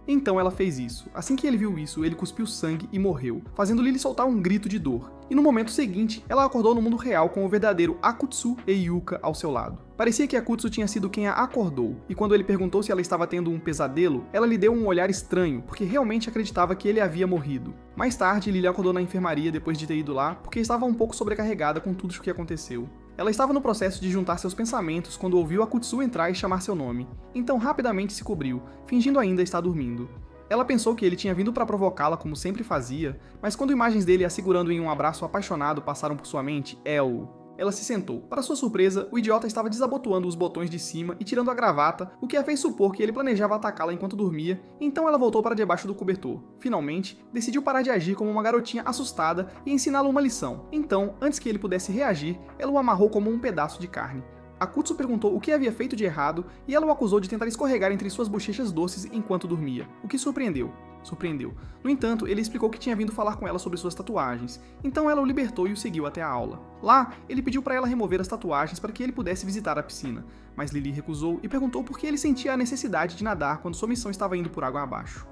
Então ela fez isso. Assim que ele viu isso, ele cuspiu sangue e morreu, fazendo Lily soltar um grito de dor. E no momento seguinte, ela acordou no mundo real com o verdadeiro Akutsu e Yuka ao seu lado. Parecia que Akutsu tinha sido quem a acordou, e quando ele perguntou se ela estava tendo um pesadelo, ela lhe deu um olhar estranho, porque realmente acreditava que ele havia morrido. Mais tarde, Lily acordou na enfermaria depois de ter ido lá, porque estava um pouco sobrecarregada com tudo o que aconteceu. Ela estava no processo de juntar seus pensamentos quando ouviu Akutsu entrar e chamar seu nome, então rapidamente se cobriu, fingindo ainda estar dormindo. Ela pensou que ele tinha vindo para provocá-la como sempre fazia, mas quando imagens dele a segurando em um abraço apaixonado passaram por sua mente, ela se sentou. Para sua surpresa, o idiota estava desabotoando os botões de cima e tirando a gravata, o que a fez supor que ele planejava atacá-la enquanto dormia, então ela voltou para debaixo do cobertor. Finalmente, decidiu parar de agir como uma garotinha assustada e ensiná-lo uma lição. Então, antes que ele pudesse reagir, ela o amarrou como um pedaço de carne. Akutsu perguntou o que havia feito de errado e ela o acusou de tentar escorregar entre suas bochechas doces enquanto dormia, o que surpreendeu. No entanto, ele explicou que tinha vindo falar com ela sobre suas tatuagens, então ela o libertou e o seguiu até a aula. Lá, ele pediu para ela remover as tatuagens para que ele pudesse visitar a piscina, mas Lily recusou e perguntou por que ele sentia a necessidade de nadar quando sua missão estava indo por água abaixo.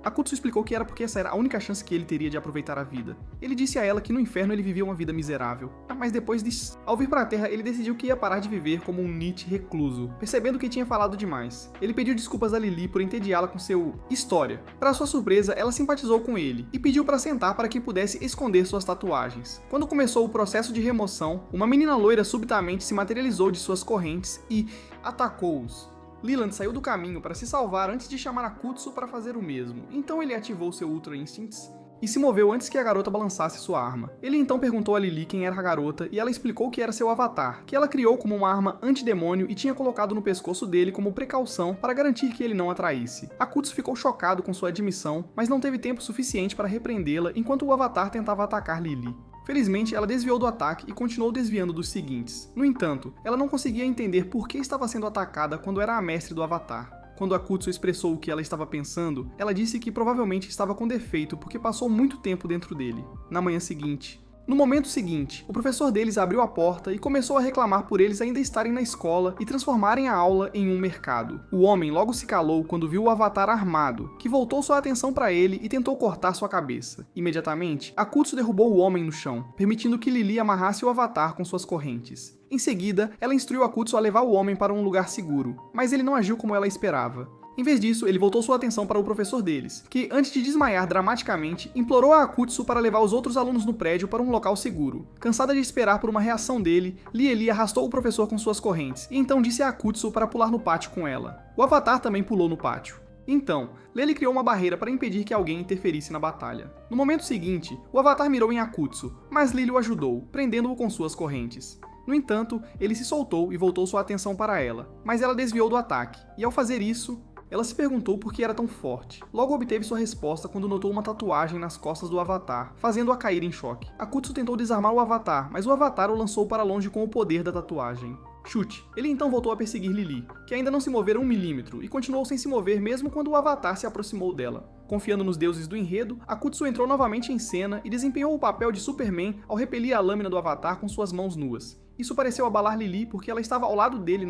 Akutsu explicou que era porque essa era a única chance que ele teria de aproveitar a vida. Ele disse a ela que no inferno ele vivia uma vida miserável, mas depois disso, ao vir para a Terra, ele decidiu que ia parar de viver como um Nietzsche recluso, percebendo que tinha falado demais. Ele pediu desculpas a Lily por entediá-la com seu história. Para sua surpresa, ela simpatizou com ele e pediu para sentar para que pudesse esconder suas tatuagens. Quando começou o processo de remoção, uma menina loira subitamente se materializou de suas correntes e atacou-os. Leland saiu do caminho para se salvar antes de chamar Akutsu para fazer o mesmo, então ele ativou seu Ultra Instincts e se moveu antes que a garota balançasse sua arma. Ele então perguntou a Lily quem era a garota e ela explicou que era seu avatar, que ela criou como uma arma antidemônio e tinha colocado no pescoço dele como precaução para garantir que ele não a traísse. Akutsu ficou chocado com sua admissão, mas não teve tempo suficiente para repreendê-la enquanto o avatar tentava atacar Lily. Felizmente, ela desviou do ataque e continuou desviando dos seguintes. No entanto, ela não conseguia entender por que estava sendo atacada quando era a mestre do avatar. Quando Akutsu expressou o que ela estava pensando, ela disse que provavelmente estava com defeito porque passou muito tempo dentro dele. Na manhã seguinte, no momento seguinte, o professor deles abriu a porta e começou a reclamar por eles ainda estarem na escola e transformarem a aula em um mercado. O homem logo se calou quando viu o avatar armado, que voltou sua atenção para ele e tentou cortar sua cabeça. Imediatamente, Akutsu derrubou o homem no chão, permitindo que Lily amarrasse o avatar com suas correntes. Em seguida, ela instruiu Akutsu a levar o homem para um lugar seguro, mas ele não agiu como ela esperava. Em vez disso, ele voltou sua atenção para o professor deles, que, antes de desmaiar dramaticamente, implorou a Akutsu para levar os outros alunos no prédio para um local seguro. Cansada de esperar por uma reação dele, Lily arrastou o professor com suas correntes, e então disse a Akutsu para pular no pátio com ela. O avatar também pulou no pátio. Então, Lily criou uma barreira para impedir que alguém interferisse na batalha. No momento seguinte, o avatar mirou em Akutsu, mas Lily o ajudou, prendendo-o com suas correntes. No entanto, ele se soltou e voltou sua atenção para ela, mas ela desviou do ataque, e ao fazer isso, ela se perguntou por que era tão forte. Logo obteve sua resposta quando notou uma tatuagem nas costas do avatar, fazendo-a cair em choque. Akutsu tentou desarmar o avatar, mas o avatar o lançou para longe com o poder da tatuagem. Chute. Ele então voltou a perseguir Lily, que ainda não se movera 1 milímetro, e continuou sem se mover mesmo quando o avatar se aproximou dela. Confiando nos deuses do enredo, Akutsu entrou novamente em cena e desempenhou o papel de Superman ao repelir a lâmina do avatar com suas mãos nuas. Isso pareceu abalar Lily porque ela estava ao lado dele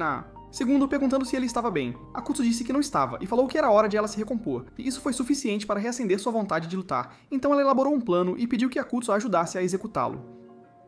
Segundo, perguntando se ele estava bem. Akutsu disse que não estava e falou que era hora de ela se recompor, e isso foi suficiente para reacender sua vontade de lutar, então ela elaborou um plano e pediu que Akutsu a ajudasse a executá-lo.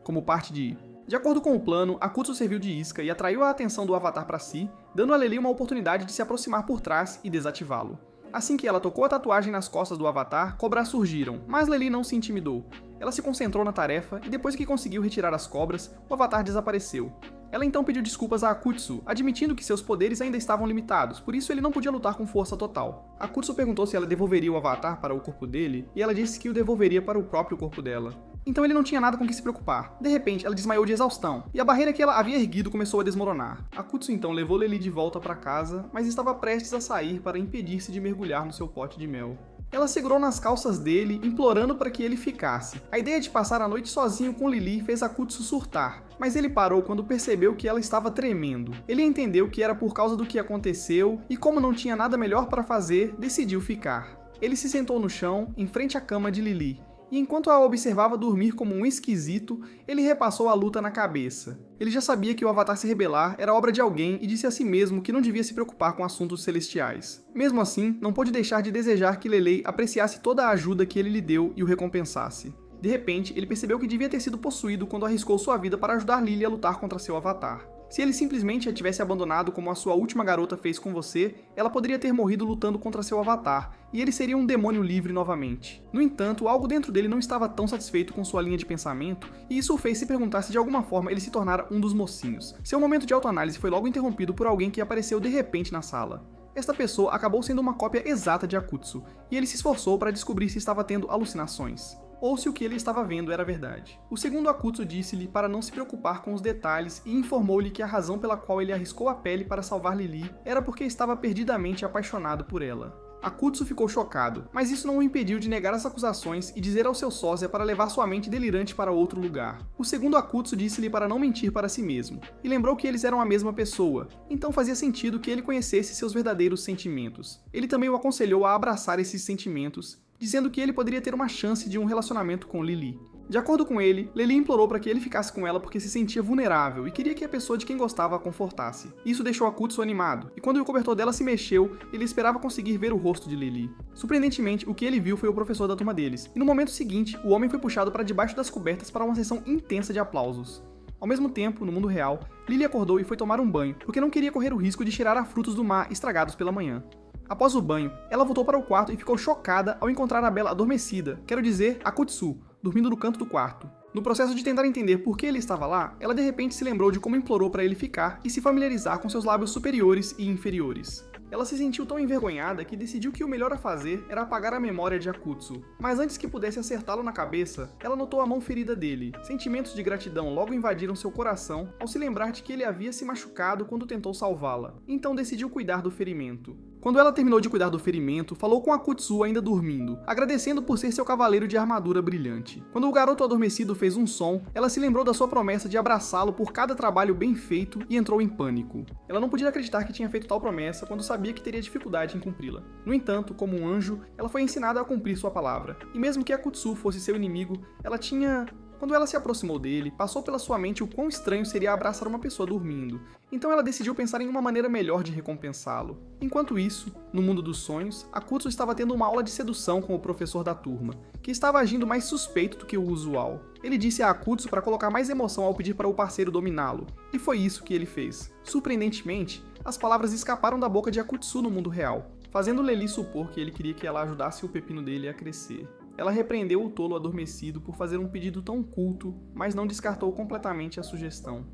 Como parte de acordo com o plano, Akutsu serviu de isca e atraiu a atenção do avatar para si, dando a Lily uma oportunidade de se aproximar por trás e desativá-lo. Assim que ela tocou a tatuagem nas costas do avatar, cobras surgiram, mas Lily não se intimidou. Ela se concentrou na tarefa e depois que conseguiu retirar as cobras, o avatar desapareceu. Ela então pediu desculpas a Akutsu, admitindo que seus poderes ainda estavam limitados, por isso ele não podia lutar com força total. Akutsu perguntou se ela devolveria o avatar para o corpo dele, e ela disse que o devolveria para o próprio corpo dela. Então ele não tinha nada com que se preocupar. De repente, ela desmaiou de exaustão, e a barreira que ela havia erguido começou a desmoronar. Akutsu então levou Lily de volta para casa, mas estava prestes a sair para impedir-se de mergulhar no seu pote de mel. Ela segurou nas calças dele, implorando para que ele ficasse. A ideia de passar a noite sozinho com Lily fez Akutsu surtar, mas ele parou quando percebeu que ela estava tremendo. Ele entendeu que era por causa do que aconteceu e, como não tinha nada melhor para fazer, decidiu ficar. Ele se sentou no chão, em frente à cama de Lily, e enquanto a observava dormir como um esquisito, ele repassou a luta na cabeça. Ele já sabia que o avatar se rebelar era obra de alguém e disse a si mesmo que não devia se preocupar com assuntos celestiais. Mesmo assim, não pôde deixar de desejar que Lelei apreciasse toda a ajuda que ele lhe deu e o recompensasse. De repente, ele percebeu que devia ter sido possuído quando arriscou sua vida para ajudar Lily a lutar contra seu avatar. Se ele simplesmente a tivesse abandonado como a sua última garota fez com você, ela poderia ter morrido lutando contra seu avatar, e ele seria um demônio livre novamente. No entanto, algo dentro dele não estava tão satisfeito com sua linha de pensamento, e isso o fez se perguntar se de alguma forma ele se tornara um dos mocinhos. Seu momento de autoanálise foi logo interrompido por alguém que apareceu de repente na sala. Esta pessoa acabou sendo uma cópia exata de Akutsu, e ele se esforçou para descobrir se estava tendo alucinações, ou se o que ele estava vendo era verdade. O segundo Akutsu disse-lhe para não se preocupar com os detalhes e informou-lhe que a razão pela qual ele arriscou a pele para salvar Lily era porque estava perdidamente apaixonado por ela. Akutsu ficou chocado, mas isso não o impediu de negar as acusações e dizer ao seu sósia para levar sua mente delirante para outro lugar. O segundo Akutsu disse-lhe para não mentir para si mesmo, e lembrou que eles eram a mesma pessoa, então fazia sentido que ele conhecesse seus verdadeiros sentimentos. Ele também o aconselhou a abraçar esses sentimentos, dizendo que ele poderia ter uma chance de um relacionamento com Lily. De acordo com ele, Lily implorou para que ele ficasse com ela porque se sentia vulnerável e queria que a pessoa de quem gostava a confortasse. Isso deixou Akutsu animado, e quando o cobertor dela se mexeu, ele esperava conseguir ver o rosto de Lily. Surpreendentemente, o que ele viu foi o professor da turma deles, e no momento seguinte, o homem foi puxado para debaixo das cobertas para uma sessão intensa de aplausos. Ao mesmo tempo, no mundo real, Lily acordou e foi tomar um banho, porque não queria correr o risco de cheirar a frutos do mar estragados pela manhã. Após o banho, ela voltou para o quarto e ficou chocada ao encontrar a Bela adormecida, quero dizer, Akutsu, dormindo no canto do quarto. No processo de tentar entender por que ele estava lá, ela de repente se lembrou de como implorou para ele ficar e se familiarizar com seus lábios superiores e inferiores. Ela se sentiu tão envergonhada que decidiu que o melhor a fazer era apagar a memória de Akutsu. Mas antes que pudesse acertá-lo na cabeça, ela notou a mão ferida dele. Sentimentos de gratidão logo invadiram seu coração ao se lembrar de que ele havia se machucado quando tentou salvá-la. Então decidiu cuidar do ferimento. Quando ela terminou de cuidar do ferimento, falou com Akutsu ainda dormindo, agradecendo por ser seu cavaleiro de armadura brilhante. Quando o garoto adormecido fez um som, ela se lembrou da sua promessa de abraçá-lo por cada trabalho bem feito e entrou em pânico. Ela não podia acreditar que tinha feito tal promessa quando sabia que teria dificuldade em cumpri-la. No entanto, como um anjo, ela foi ensinada a cumprir sua palavra. E mesmo que Akutsu fosse seu inimigo, ela tinha... Quando ela se aproximou dele, passou pela sua mente o quão estranho seria abraçar uma pessoa dormindo, então ela decidiu pensar em uma maneira melhor de recompensá-lo. Enquanto isso, no mundo dos sonhos, Akutsu estava tendo uma aula de sedução com o professor da turma, que estava agindo mais suspeito do que o usual. Ele disse a Akutsu para colocar mais emoção ao pedir para o parceiro dominá-lo, e foi isso que ele fez. Surpreendentemente, as palavras escaparam da boca de Akutsu no mundo real, fazendo Lely supor que ele queria que ela ajudasse o pepino dele a crescer. Ela repreendeu o tolo adormecido por fazer um pedido tão culto, mas não descartou completamente a sugestão.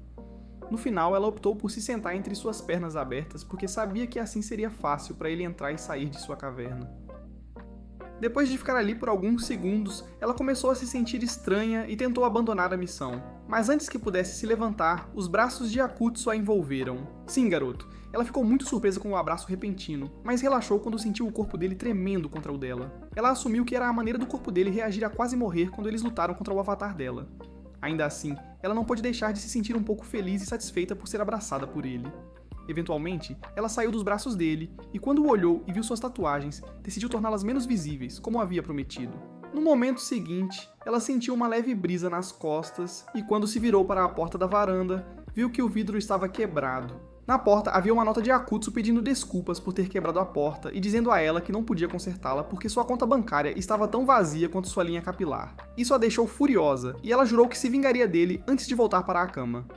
No final, ela optou por se sentar entre suas pernas abertas porque sabia que assim seria fácil para ele entrar e sair de sua caverna. Depois de ficar ali por alguns segundos, ela começou a se sentir estranha e tentou abandonar a missão. Mas antes que pudesse se levantar, os braços de Akutsu a envolveram. Sim, garoto. Ela ficou muito surpresa com o abraço repentino, mas relaxou quando sentiu o corpo dele tremendo contra o dela. Ela assumiu que era a maneira do corpo dele reagir a quase morrer quando eles lutaram contra o avatar dela. Ainda assim, ela não pôde deixar de se sentir um pouco feliz e satisfeita por ser abraçada por ele. Eventualmente, ela saiu dos braços dele e quando o olhou e viu suas tatuagens, decidiu torná-las menos visíveis, como havia prometido. No momento seguinte, ela sentiu uma leve brisa nas costas e quando se virou para a porta da varanda, viu que o vidro estava quebrado. Na porta havia uma nota de Akutsu pedindo desculpas por ter quebrado a porta e dizendo a ela que não podia consertá-la porque sua conta bancária estava tão vazia quanto sua linha capilar. Isso a deixou furiosa e ela jurou que se vingaria dele antes de voltar para a cama.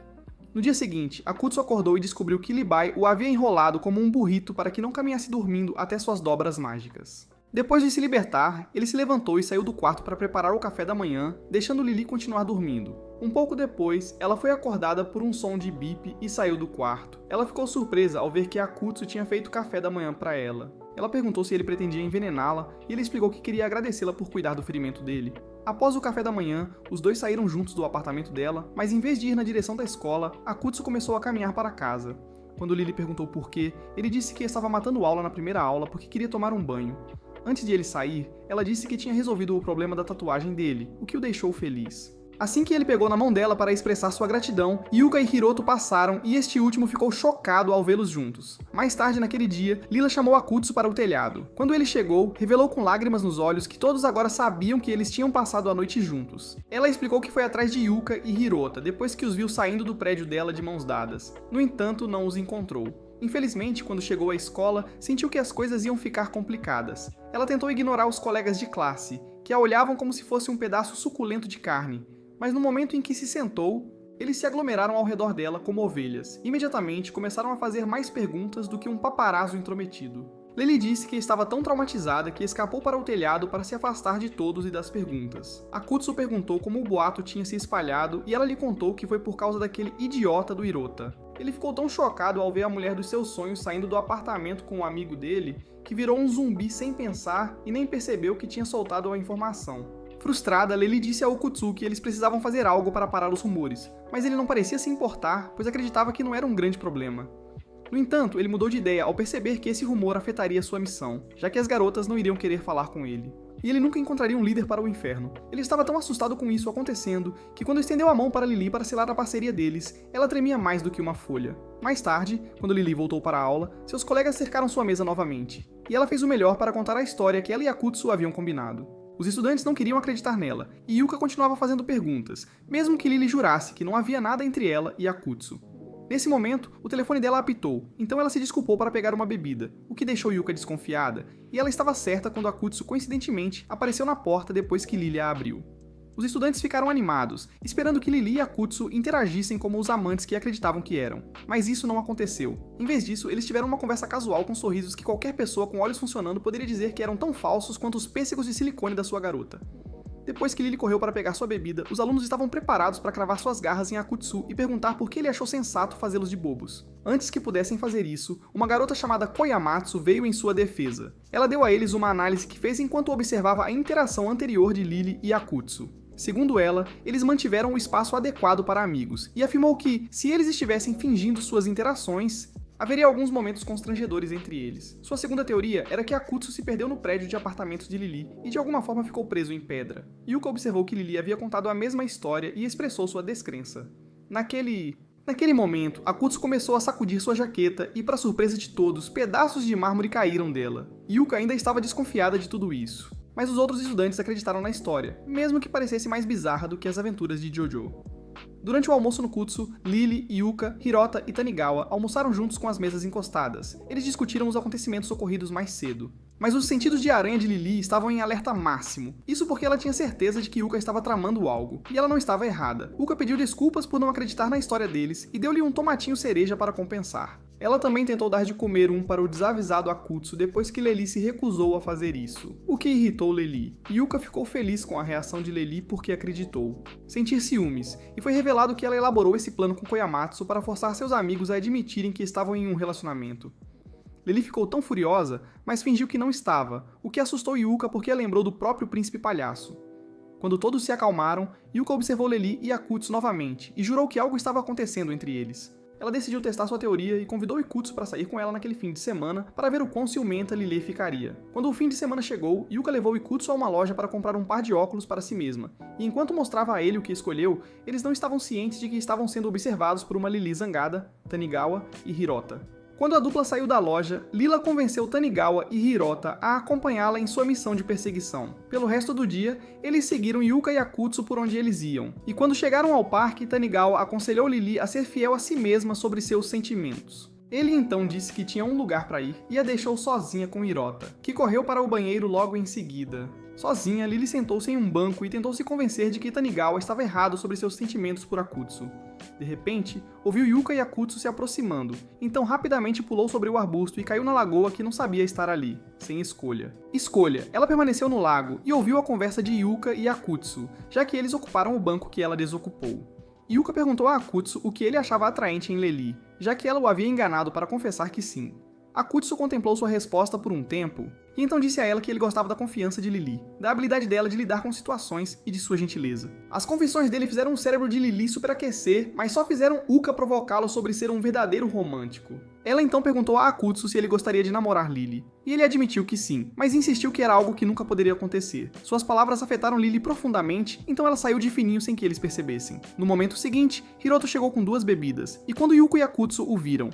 No dia seguinte, Akutsu acordou e descobriu que Libai o havia enrolado como um burrito para que não caminhasse dormindo até suas dobras mágicas. Depois de se libertar, ele se levantou e saiu do quarto para preparar o café da manhã, deixando Lily continuar dormindo. Um pouco depois, ela foi acordada por um som de bip e saiu do quarto. Ela ficou surpresa ao ver que Akutsu tinha feito café da manhã para ela. Ela perguntou se ele pretendia envenená-la e ele explicou que queria agradecê-la por cuidar do ferimento dele. Após o café da manhã, os dois saíram juntos do apartamento dela, mas em vez de ir na direção da escola, Akutsu começou a caminhar para casa. Quando Lily perguntou por quê, ele disse que estava matando aula na primeira aula porque queria tomar um banho. Antes de ele sair, ela disse que tinha resolvido o problema da tatuagem dele, o que o deixou feliz. Assim que ele pegou na mão dela para expressar sua gratidão, Yuka e Hiroto passaram e este último ficou chocado ao vê-los juntos. Mais tarde naquele dia, Lila chamou Akutsu para o telhado. Quando ele chegou, revelou com lágrimas nos olhos que todos agora sabiam que eles tinham passado a noite juntos. Ela explicou que foi atrás de Yuka e Hirota depois que os viu saindo do prédio dela de mãos dadas. No entanto, não os encontrou. Infelizmente, quando chegou à escola, sentiu que as coisas iam ficar complicadas. Ela tentou ignorar os colegas de classe, que a olhavam como se fosse um pedaço suculento de carne. Mas no momento em que se sentou, eles se aglomeraram ao redor dela como ovelhas. Imediatamente começaram a fazer mais perguntas do que um paparazzo intrometido. Lily disse que estava tão traumatizada que escapou para o telhado para se afastar de todos e das perguntas. Akutsu perguntou como o boato tinha se espalhado e ela lhe contou que foi por causa daquele idiota do Hirota. Ele ficou tão chocado ao ver a mulher dos seus sonhos saindo do apartamento com um amigo dele que virou um zumbi sem pensar e nem percebeu que tinha soltado a informação. Frustrada, Lily disse ao Akutsu que eles precisavam fazer algo para parar os rumores, mas ele não parecia se importar, pois acreditava que não era um grande problema. No entanto, ele mudou de ideia ao perceber que esse rumor afetaria sua missão, já que as garotas não iriam querer falar com ele. E ele nunca encontraria um líder para o inferno. Ele estava tão assustado com isso acontecendo, que quando estendeu a mão para Lily para selar a parceria deles, ela tremia mais do que uma folha. Mais tarde, quando Lily voltou para a aula, seus colegas cercaram sua mesa novamente, e ela fez o melhor para contar a história que ela e Akutsu haviam combinado. Os estudantes não queriam acreditar nela, e Yuka continuava fazendo perguntas, mesmo que Lily jurasse que não havia nada entre ela e Akutsu. Nesse momento, o telefone dela apitou, então ela se desculpou para pegar uma bebida, o que deixou Yuka desconfiada, e ela estava certa quando Akutsu coincidentemente apareceu na porta depois que Lily a abriu. Os estudantes ficaram animados, esperando que Lily e Akutsu interagissem como os amantes que acreditavam que eram. Mas isso não aconteceu. Em vez disso, eles tiveram uma conversa casual com sorrisos que qualquer pessoa com olhos funcionando poderia dizer que eram tão falsos quanto os pêssegos de silicone da sua garota. Depois que Lily correu para pegar sua bebida, os alunos estavam preparados para cravar suas garras em Akutsu e perguntar por que ele achou sensato fazê-los de bobos. Antes que pudessem fazer isso, uma garota chamada Koyamatsu veio em sua defesa. Ela deu a eles uma análise que fez enquanto observava a interação anterior de Lily e Akutsu. Segundo ela, eles mantiveram o espaço adequado para amigos, e afirmou que, se eles estivessem fingindo suas interações, haveria alguns momentos constrangedores entre eles. Sua segunda teoria era que Akutsu se perdeu no prédio de apartamentos de Lily e de alguma forma ficou preso em pedra. Yuka observou que Lily havia contado a mesma história e expressou sua descrença. Naquele momento, Akutsu começou a sacudir sua jaqueta e, para surpresa de todos, pedaços de mármore caíram dela. Yuka ainda estava desconfiada de tudo isso. Mas os outros estudantes acreditaram na história, mesmo que parecesse mais bizarra do que as aventuras de Jojo. Durante o almoço no Kutsu, Lily, Yuka, Hirota e Tanigawa almoçaram juntos com as mesas encostadas. Eles discutiram os acontecimentos ocorridos mais cedo. Mas os sentidos de aranha de Lily estavam em alerta máximo. Isso porque ela tinha certeza de que Yuka estava tramando algo, e ela não estava errada. Yuka pediu desculpas por não acreditar na história deles e deu-lhe um tomatinho cereja para compensar. Ela também tentou dar de comer um para o desavisado Akutsu depois que Lily se recusou a fazer isso, o que irritou Lily. Yuka ficou feliz com a reação de Lily porque acreditou. Sentir ciúmes, e foi revelado que ela elaborou esse plano com Koyamatsu para forçar seus amigos a admitirem que estavam em um relacionamento. Lily ficou tão furiosa, mas fingiu que não estava, o que assustou Yuka porque lembrou do próprio príncipe palhaço. Quando todos se acalmaram, Yuka observou Lily e Akutsu novamente, e jurou que algo estava acontecendo entre eles. Ela decidiu testar sua teoria e convidou Ikutsu para sair com ela naquele fim de semana para ver o quão ciumenta Lily ficaria. Quando o fim de semana chegou, Yuka levou Ikutsu a uma loja para comprar um par de óculos para si mesma, e enquanto mostrava a ele o que escolheu, eles não estavam cientes de que estavam sendo observados por uma Lily zangada, Tanigawa e Hirota. Quando a dupla saiu da loja, Lila convenceu Tanigawa e Hirota a acompanhá-la em sua missão de perseguição. Pelo resto do dia, eles seguiram Yuka e Akutsu por onde eles iam. E quando chegaram ao parque, Tanigawa aconselhou Lily a ser fiel a si mesma sobre seus sentimentos. Ele então disse que tinha um lugar para ir e a deixou sozinha com Hirota, que correu para o banheiro logo em seguida. Sozinha, Lily sentou-se em um banco e tentou se convencer de que Tanigawa estava errado sobre seus sentimentos por Akutsu. De repente, ouviu Yuka e Akutsu se aproximando, então rapidamente pulou sobre o arbusto e caiu na lagoa que não sabia estar ali, sem escolha. Escolha! Ela permaneceu no lago e ouviu a conversa de Yuka e Akutsu, já que eles ocuparam o banco que ela desocupou. Yuka perguntou a Akutsu o que ele achava atraente em Lily, já que ela o havia enganado para confessar que sim. Akutsu contemplou sua resposta por um tempo, e então disse a ela que ele gostava da confiança de Lily, da habilidade dela de lidar com situações e de sua gentileza. As confissões dele fizeram o cérebro de Lily superaquecer, mas só fizeram Yuka provocá-lo sobre ser um verdadeiro romântico. Ela então perguntou a Akutsu se ele gostaria de namorar Lily, e ele admitiu que sim, mas insistiu que era algo que nunca poderia acontecer. Suas palavras afetaram Lily profundamente, então ela saiu de fininho sem que eles percebessem. No momento seguinte, Hiroto chegou com 2 bebidas, e quando Yuka e Akutsu o viram,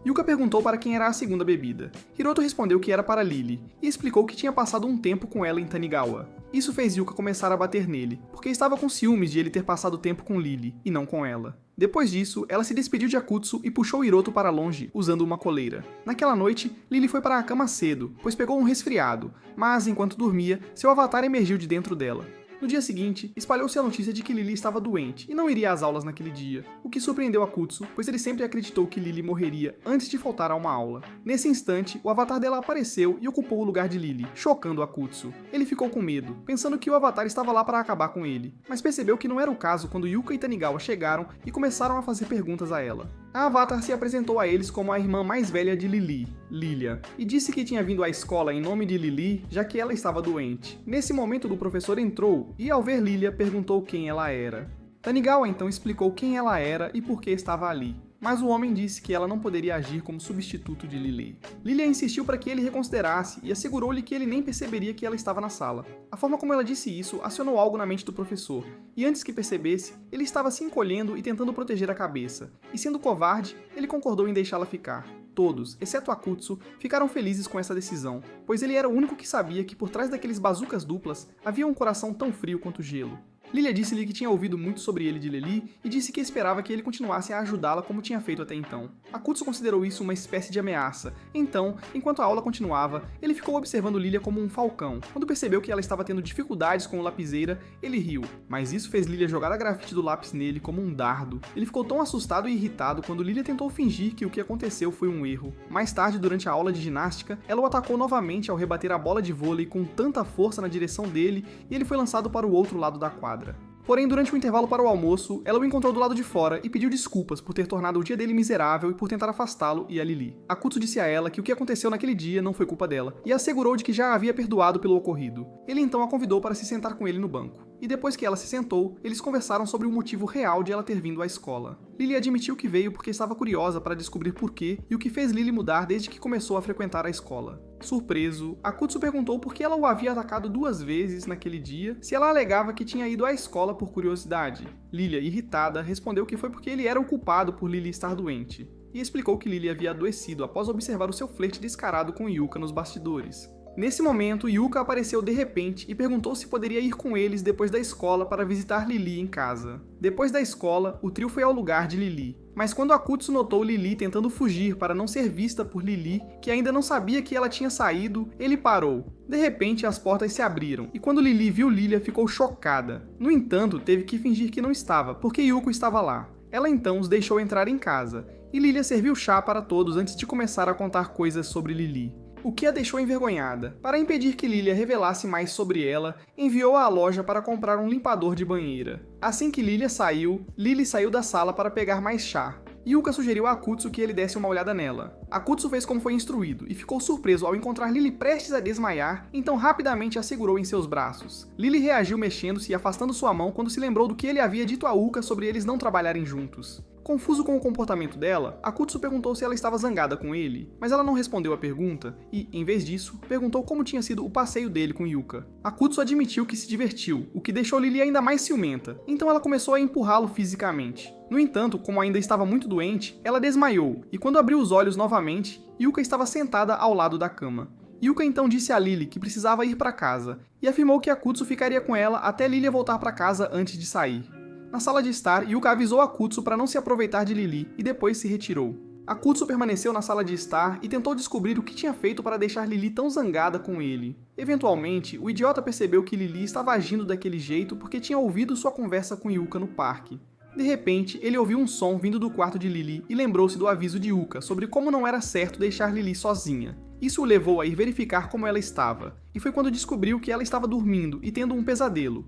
Yuka perguntou para quem era a segunda bebida. Hiroto respondeu que era para Lily, e explicou que tinha passado um tempo com ela em Tanigawa. Isso fez Yuka começar a bater nele, porque estava com ciúmes de ele ter passado tempo com Lily, e não com ela. Depois disso, ela se despediu de Akutsu e puxou Hiroto para longe, usando uma coleira. Naquela noite, Lily foi para a cama cedo, pois pegou um resfriado, mas enquanto dormia, seu avatar emergiu de dentro dela. No dia seguinte, espalhou-se a notícia de que Lily estava doente e não iria às aulas naquele dia, o que surpreendeu Akutsu, pois ele sempre acreditou que Lily morreria antes de faltar a uma aula. Nesse instante, o avatar dela apareceu e ocupou o lugar de Lily, chocando Akutsu. Ele ficou com medo, pensando que o avatar estava lá para acabar com ele, mas percebeu que não era o caso quando Yuka e Tanigawa chegaram e começaram a fazer perguntas a ela. A avatar se apresentou a eles como a irmã mais velha de Lily, Lilia, e disse que tinha vindo à escola em nome de Lily, já que ela estava doente. Nesse momento, o professor entrou e, ao ver Lilia, perguntou quem ela era. Tanigawa então explicou quem ela era e por que estava ali, mas o homem disse que ela não poderia agir como substituto de Lily. Lilia insistiu para que ele reconsiderasse e assegurou-lhe que ele nem perceberia que ela estava na sala. A forma como ela disse isso acionou algo na mente do professor, e antes que percebesse, ele estava se encolhendo e tentando proteger a cabeça, e sendo covarde, ele concordou em deixá-la ficar. Todos, exceto Akutsu, ficaram felizes com essa decisão, pois ele era o único que sabia que por trás daqueles bazucas duplas havia um coração tão frio quanto gelo. Lilia disse-lhe que tinha ouvido muito sobre ele de Lili e disse que esperava que ele continuasse a ajudá-la como tinha feito até então. Akutsu considerou isso uma espécie de ameaça, então, enquanto a aula continuava, ele ficou observando Lilia como um falcão. Quando percebeu que ela estava tendo dificuldades com o lapiseira, ele riu, mas isso fez Lilia jogar a grafite do lápis nele como um dardo. Ele ficou tão assustado e irritado quando Lilia tentou fingir que o que aconteceu foi um erro. Mais tarde, durante a aula de ginástica, ela o atacou novamente ao rebater a bola de vôlei com tanta força na direção dele e ele foi lançado para o outro lado da quadra. Porém, durante o intervalo para o almoço, ela o encontrou do lado de fora e pediu desculpas por ter tornado o dia dele miserável e por tentar afastá-lo e a Lili. Akutsu disse a ela que o que aconteceu naquele dia não foi culpa dela, e assegurou de que já a havia perdoado pelo ocorrido. Ele então a convidou para se sentar com ele no banco. E depois que ela se sentou, eles conversaram sobre o motivo real de ela ter vindo à escola. Lili admitiu que veio porque estava curiosa para descobrir porquê e o que fez Lili mudar desde que começou a frequentar a escola. Surpreso, Akutsu perguntou por que ela o havia atacado 2 vezes naquele dia, se ela alegava que tinha ido à escola por curiosidade. Lilia, irritada, respondeu que foi porque ele era o culpado por Lili estar doente, e explicou que Lili havia adoecido após observar o seu flerte descarado com Yuka nos bastidores. Nesse momento, Yuka apareceu de repente e perguntou se poderia ir com eles depois da escola para visitar Lili em casa. Depois da escola, o trio foi ao lugar de Lili, mas quando Akutsu notou Lili tentando fugir para não ser vista por Lili, que ainda não sabia que ela tinha saído, ele parou. De repente, as portas se abriram, e quando Lili viu Lilia, ficou chocada. No entanto, teve que fingir que não estava, porque Yuko estava lá. Ela então os deixou entrar em casa, e Lilia serviu chá para todos antes de começar a contar coisas sobre Lili, o que a deixou envergonhada. Para impedir que Lilia revelasse mais sobre ela, enviou-a à loja para comprar um limpador de banheira. Assim que Lilia saiu, Lili saiu da sala para pegar mais chá. Yuka sugeriu a Akutsu que ele desse uma olhada nela. Akutsu fez como foi instruído e ficou surpreso ao encontrar Lili prestes a desmaiar, então rapidamente a segurou em seus braços. Lili reagiu mexendo-se e afastando sua mão quando se lembrou do que ele havia dito a Uka sobre eles não trabalharem juntos. Confuso com o comportamento dela, Akutsu perguntou se ela estava zangada com ele, mas ela não respondeu a pergunta e, em vez disso, perguntou como tinha sido o passeio dele com Yuka. Akutsu admitiu que se divertiu, o que deixou Lili ainda mais ciumenta, então ela começou a empurrá-lo fisicamente. No entanto, como ainda estava muito doente, ela desmaiou, e quando abriu os olhos novamente, Yuka estava sentada ao lado da cama. Yuka então disse a Lili que precisava ir para casa, e afirmou que Akutsu ficaria com ela até Lilia voltar para casa antes de sair. Na sala de estar, Yuka avisou Akutsu para não se aproveitar de Lili e depois se retirou. Akutsu permaneceu na sala de estar e tentou descobrir o que tinha feito para deixar Lili tão zangada com ele. Eventualmente, o idiota percebeu que Lili estava agindo daquele jeito porque tinha ouvido sua conversa com Yuka no parque. De repente, ele ouviu um som vindo do quarto de Lili e lembrou-se do aviso de Yuka sobre como não era certo deixar Lili sozinha. Isso o levou a ir verificar como ela estava, e foi quando descobriu que ela estava dormindo e tendo um pesadelo.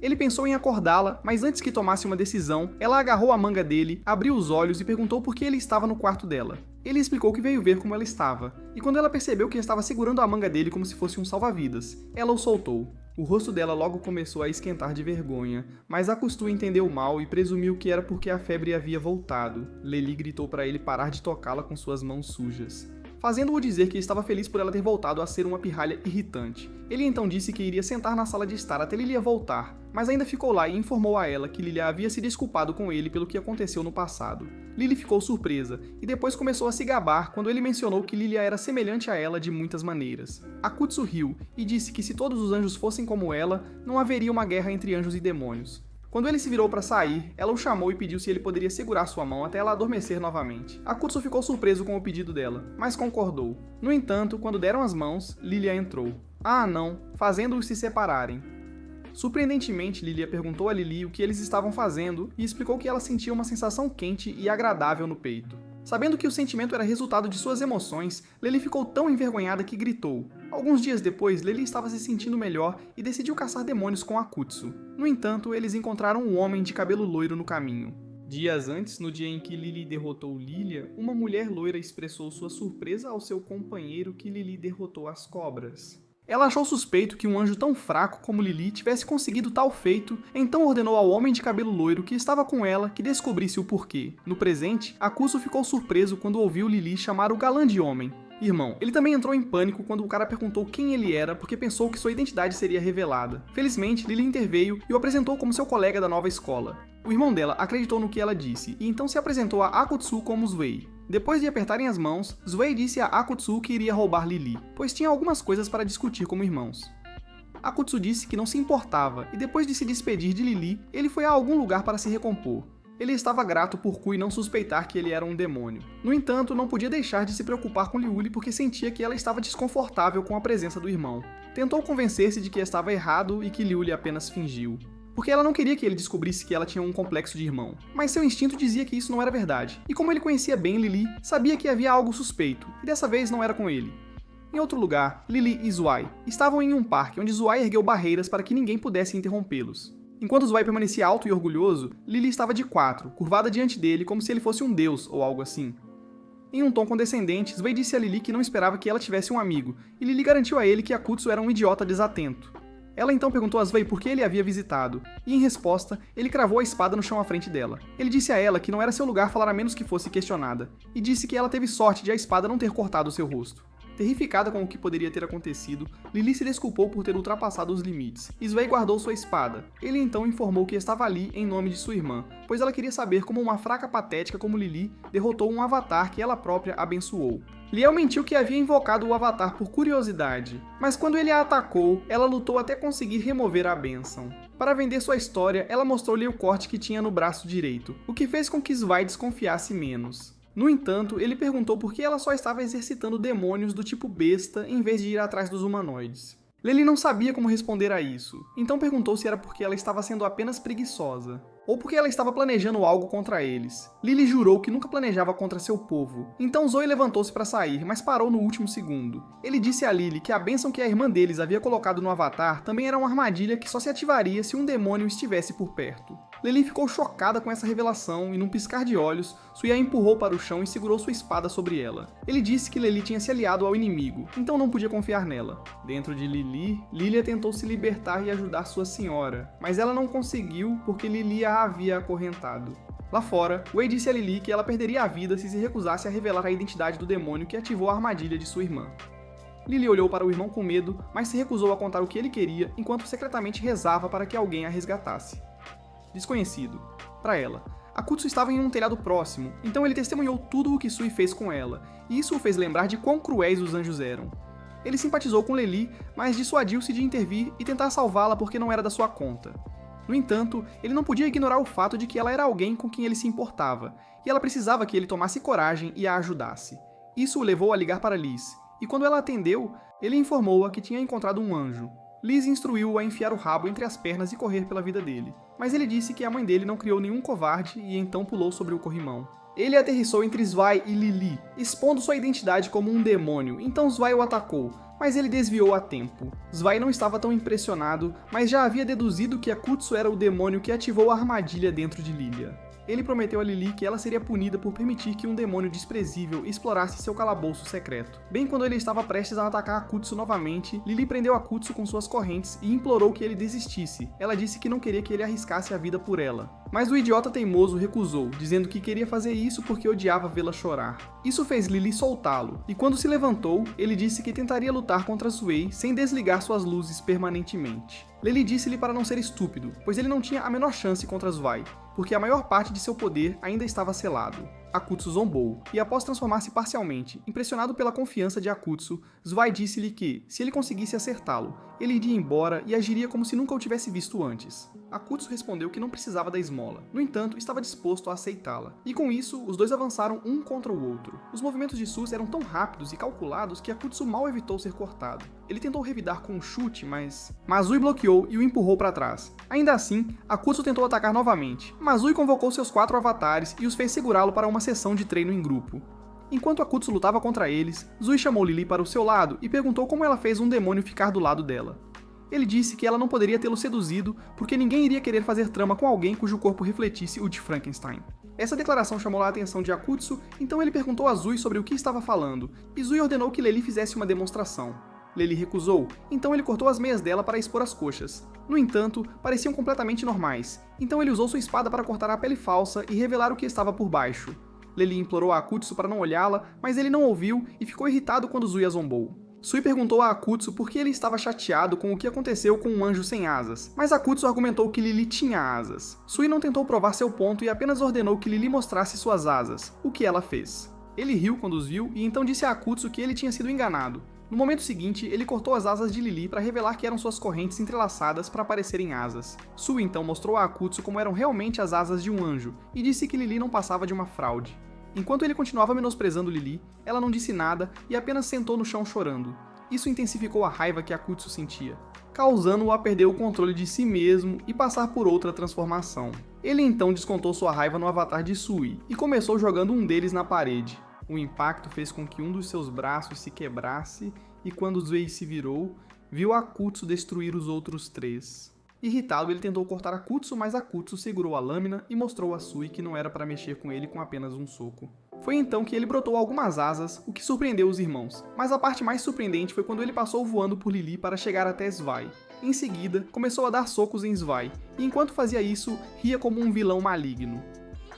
Ele pensou em acordá-la, mas antes que tomasse uma decisão, ela agarrou a manga dele, abriu os olhos e perguntou por que ele estava no quarto dela. Ele explicou que veio ver como ela estava, e quando ela percebeu que estava segurando a manga dele como se fosse um salva-vidas, ela o soltou. O rosto dela logo começou a esquentar de vergonha, mas Akutsu entendeu mal e presumiu que era porque a febre havia voltado. Lili gritou para ele parar de tocá-la com suas mãos sujas, fazendo-o dizer que estava feliz por ela ter voltado a ser uma pirralha irritante. Ele então disse que iria sentar na sala de estar até Lilia voltar, mas ainda ficou lá e informou a ela que Lilia havia se desculpado com ele pelo que aconteceu no passado. Lili ficou surpresa, e depois começou a se gabar quando ele mencionou que Lilia era semelhante a ela de muitas maneiras. Akutsu riu e disse que se todos os anjos fossem como ela, não haveria uma guerra entre anjos e demônios. Quando ele se virou para sair, ela o chamou e pediu se ele poderia segurar sua mão até ela adormecer novamente. Akutsu ficou surpreso com o pedido dela, mas concordou. No entanto, quando deram as mãos, Lilia entrou. Ah, não, fazendo-os se separarem. Surpreendentemente, Lilia perguntou a Lili o que eles estavam fazendo e explicou que ela sentia uma sensação quente e agradável no peito. Sabendo que o sentimento era resultado de suas emoções, Lili ficou tão envergonhada que gritou. Alguns dias depois, Lili estava se sentindo melhor e decidiu caçar demônios com Akutsu. No entanto, eles encontraram um homem de cabelo loiro no caminho. Dias antes, no dia em que Lili derrotou Lilia, uma mulher loira expressou sua surpresa ao seu companheiro que Lili derrotou as cobras. Ela achou suspeito que um anjo tão fraco como Lili tivesse conseguido tal feito, então ordenou ao homem de cabelo loiro que estava com ela que descobrisse o porquê. No presente, Akutsu ficou surpreso quando ouviu Lili chamar o galã de homem. Irmão, ele também entrou em pânico quando o cara perguntou quem ele era porque pensou que sua identidade seria revelada. Felizmente, Lili interveio e o apresentou como seu colega da nova escola. O irmão dela acreditou no que ela disse e então se apresentou a Akutsu como Zuei. Depois de apertarem as mãos, Zuei disse a Akutsu que iria roubar Lili, pois tinha algumas coisas para discutir como irmãos. Akutsu disse que não se importava, e depois de se despedir de Lily, ele foi a algum lugar para se recompor. Ele estava grato por Kui não suspeitar que ele era um demônio. No entanto, não podia deixar de se preocupar com Liuli porque sentia que ela estava desconfortável com a presença do irmão. Tentou convencer-se de que estava errado e que Liuli apenas fingiu. Porque ela não queria que ele descobrisse que ela tinha um complexo de irmão. Mas seu instinto dizia que isso não era verdade. E como ele conhecia bem Lily, sabia que havia algo suspeito, e dessa vez não era com ele. Em outro lugar, Lily e Zwei estavam em um parque onde Zwei ergueu barreiras para que ninguém pudesse interrompê-los. Enquanto Zwei permanecia alto e orgulhoso, Lily estava de quatro, curvada diante dele como se ele fosse um deus ou algo assim. Em um tom condescendente, Zwei disse a Lily que não esperava que ela tivesse um amigo, e Lily garantiu a ele que Akutsu era um idiota desatento. Ela então perguntou a Zwei por que ele havia visitado, e em resposta, ele cravou a espada no chão à frente dela. Ele disse a ela que não era seu lugar falar a menos que fosse questionada, e disse que ela teve sorte de a espada não ter cortado seu rosto. Terrificada com o que poderia ter acontecido, Lily se desculpou por ter ultrapassado os limites, e Zwei guardou sua espada. Ele então informou que estava ali em nome de sua irmã, pois ela queria saber como uma fraca patética como Lily derrotou um avatar que ela própria abençoou. Liel mentiu que havia invocado o avatar por curiosidade, mas quando ele a atacou, ela lutou até conseguir remover a bênção. Para vender sua história, ela mostrou-lhe o corte que tinha no braço direito, o que fez com que Zwei desconfiasse menos. No entanto, ele perguntou por que ela só estava exercitando demônios do tipo besta em vez de ir atrás dos humanoides. Lily não sabia como responder a isso, então perguntou se era porque ela estava sendo apenas preguiçosa, ou porque ela estava planejando algo contra eles. Lily jurou que nunca planejava contra seu povo, então Zoe levantou-se para sair, mas parou no último segundo. Ele disse a Lily que a bênção que a irmã deles havia colocado no avatar também era uma armadilha que só se ativaria se um demônio estivesse por perto. Lily ficou chocada com essa revelação e, num piscar de olhos, Sui a empurrou para o chão e segurou sua espada sobre ela. Ele disse que Lily tinha se aliado ao inimigo, então não podia confiar nela. Dentro de Lily, Lilia tentou se libertar e ajudar sua senhora, mas ela não conseguiu porque Lily a havia acorrentado. Lá fora, Wei disse a Lily que ela perderia a vida se recusasse a revelar a identidade do demônio que ativou a armadilha de sua irmã. Lily olhou para o irmão com medo, mas se recusou a contar o que ele queria enquanto secretamente rezava para que alguém a resgatasse. Desconhecido. Para ela, Akutsu estava em um telhado próximo, então ele testemunhou tudo o que Sui fez com ela, e isso o fez lembrar de quão cruéis os anjos eram. Ele simpatizou com Lily, mas dissuadiu-se de intervir e tentar salvá-la porque não era da sua conta. No entanto, ele não podia ignorar o fato de que ela era alguém com quem ele se importava, e ela precisava que ele tomasse coragem e a ajudasse. Isso o levou a ligar para Liz, e quando ela atendeu, ele informou-a que tinha encontrado um anjo. Liz instruiu-o a enfiar o rabo entre as pernas e correr pela vida dele, mas ele disse que a mãe dele não criou nenhum covarde e então pulou sobre o corrimão. Ele aterrissou entre Zwei e Lily, expondo sua identidade como um demônio, então Zwei o atacou, mas ele desviou a tempo. Zwei não estava tão impressionado, mas já havia deduzido que Akutsu era o demônio que ativou a armadilha dentro de Lilia. Ele prometeu a Lily que ela seria punida por permitir que um demônio desprezível explorasse seu calabouço secreto. Bem quando ele estava prestes a atacar Akutsu novamente, Lily prendeu Akutsu com suas correntes e implorou que ele desistisse. Ela disse que não queria que ele arriscasse a vida por ela. Mas o idiota teimoso recusou, dizendo que queria fazer isso porque odiava vê-la chorar. Isso fez Lily soltá-lo, e quando se levantou, ele disse que tentaria lutar contra Sui sem desligar suas luzes permanentemente. Lily disse-lhe para não ser estúpido, pois ele não tinha a menor chance contra Zwei, porque a maior parte de seu poder ainda estava selado. Akutsu zombou, e após transformar-se parcialmente, impressionado pela confiança de Akutsu, Zwei disse-lhe que, se ele conseguisse acertá-lo, ele iria embora e agiria como se nunca o tivesse visto antes. Akutsu respondeu que não precisava da esmola, no entanto, estava disposto a aceitá-la. E com isso, os dois avançaram um contra o outro. Os movimentos de Sus eram tão rápidos e calculados que Akutsu mal evitou ser cortado. Ele tentou revidar com um chute, mas Mazui bloqueou e o empurrou para trás. Ainda assim, Akutsu tentou atacar novamente. Mazui convocou seus 4 avatares e os fez segurá-lo para uma sessão de treino em grupo. Enquanto Akutsu lutava contra eles, Zui chamou Lily para o seu lado e perguntou como ela fez um demônio ficar do lado dela. Ele disse que ela não poderia tê-lo seduzido porque ninguém iria querer fazer trama com alguém cujo corpo refletisse o de Frankenstein. Essa declaração chamou a atenção de Akutsu, então ele perguntou a Zui sobre o que estava falando, e Zui ordenou que Lily fizesse uma demonstração. Lily recusou, então ele cortou as meias dela para expor as coxas. No entanto, pareciam completamente normais, então ele usou sua espada para cortar a pele falsa e revelar o que estava por baixo. Lily implorou a Akutsu para não olhá-la, mas ele não ouviu e ficou irritado quando Zui a zombou. Sui perguntou a Akutsu por que ele estava chateado com o que aconteceu com um anjo sem asas, mas Akutsu argumentou que Lily tinha asas. Sui não tentou provar seu ponto e apenas ordenou que Lily mostrasse suas asas, o que ela fez. Ele riu quando os viu e então disse a Akutsu que ele tinha sido enganado. No momento seguinte, ele cortou as asas de Lily para revelar que eram suas correntes entrelaçadas para parecerem asas. Sui então mostrou a Akutsu como eram realmente as asas de um anjo, e disse que Lily não passava de uma fraude. Enquanto ele continuava menosprezando Lily, ela não disse nada e apenas sentou no chão chorando. Isso intensificou a raiva que Akutsu sentia, causando-o a perder o controle de si mesmo e passar por outra transformação. Ele então descontou sua raiva no avatar de Sui e começou jogando um deles na parede. O impacto fez com que um dos seus braços se quebrasse e quando Zuei se virou, viu Akutsu destruir os outros 3. Irritado, ele tentou cortar Akutsu, mas Akutsu segurou a lâmina e mostrou a Sui que não era para mexer com ele com apenas um soco. Foi então que ele brotou algumas asas, o que surpreendeu os irmãos, mas a parte mais surpreendente foi quando ele passou voando por Lily para chegar até Zwei. Em seguida, começou a dar socos em Zwei, e enquanto fazia isso, ria como um vilão maligno.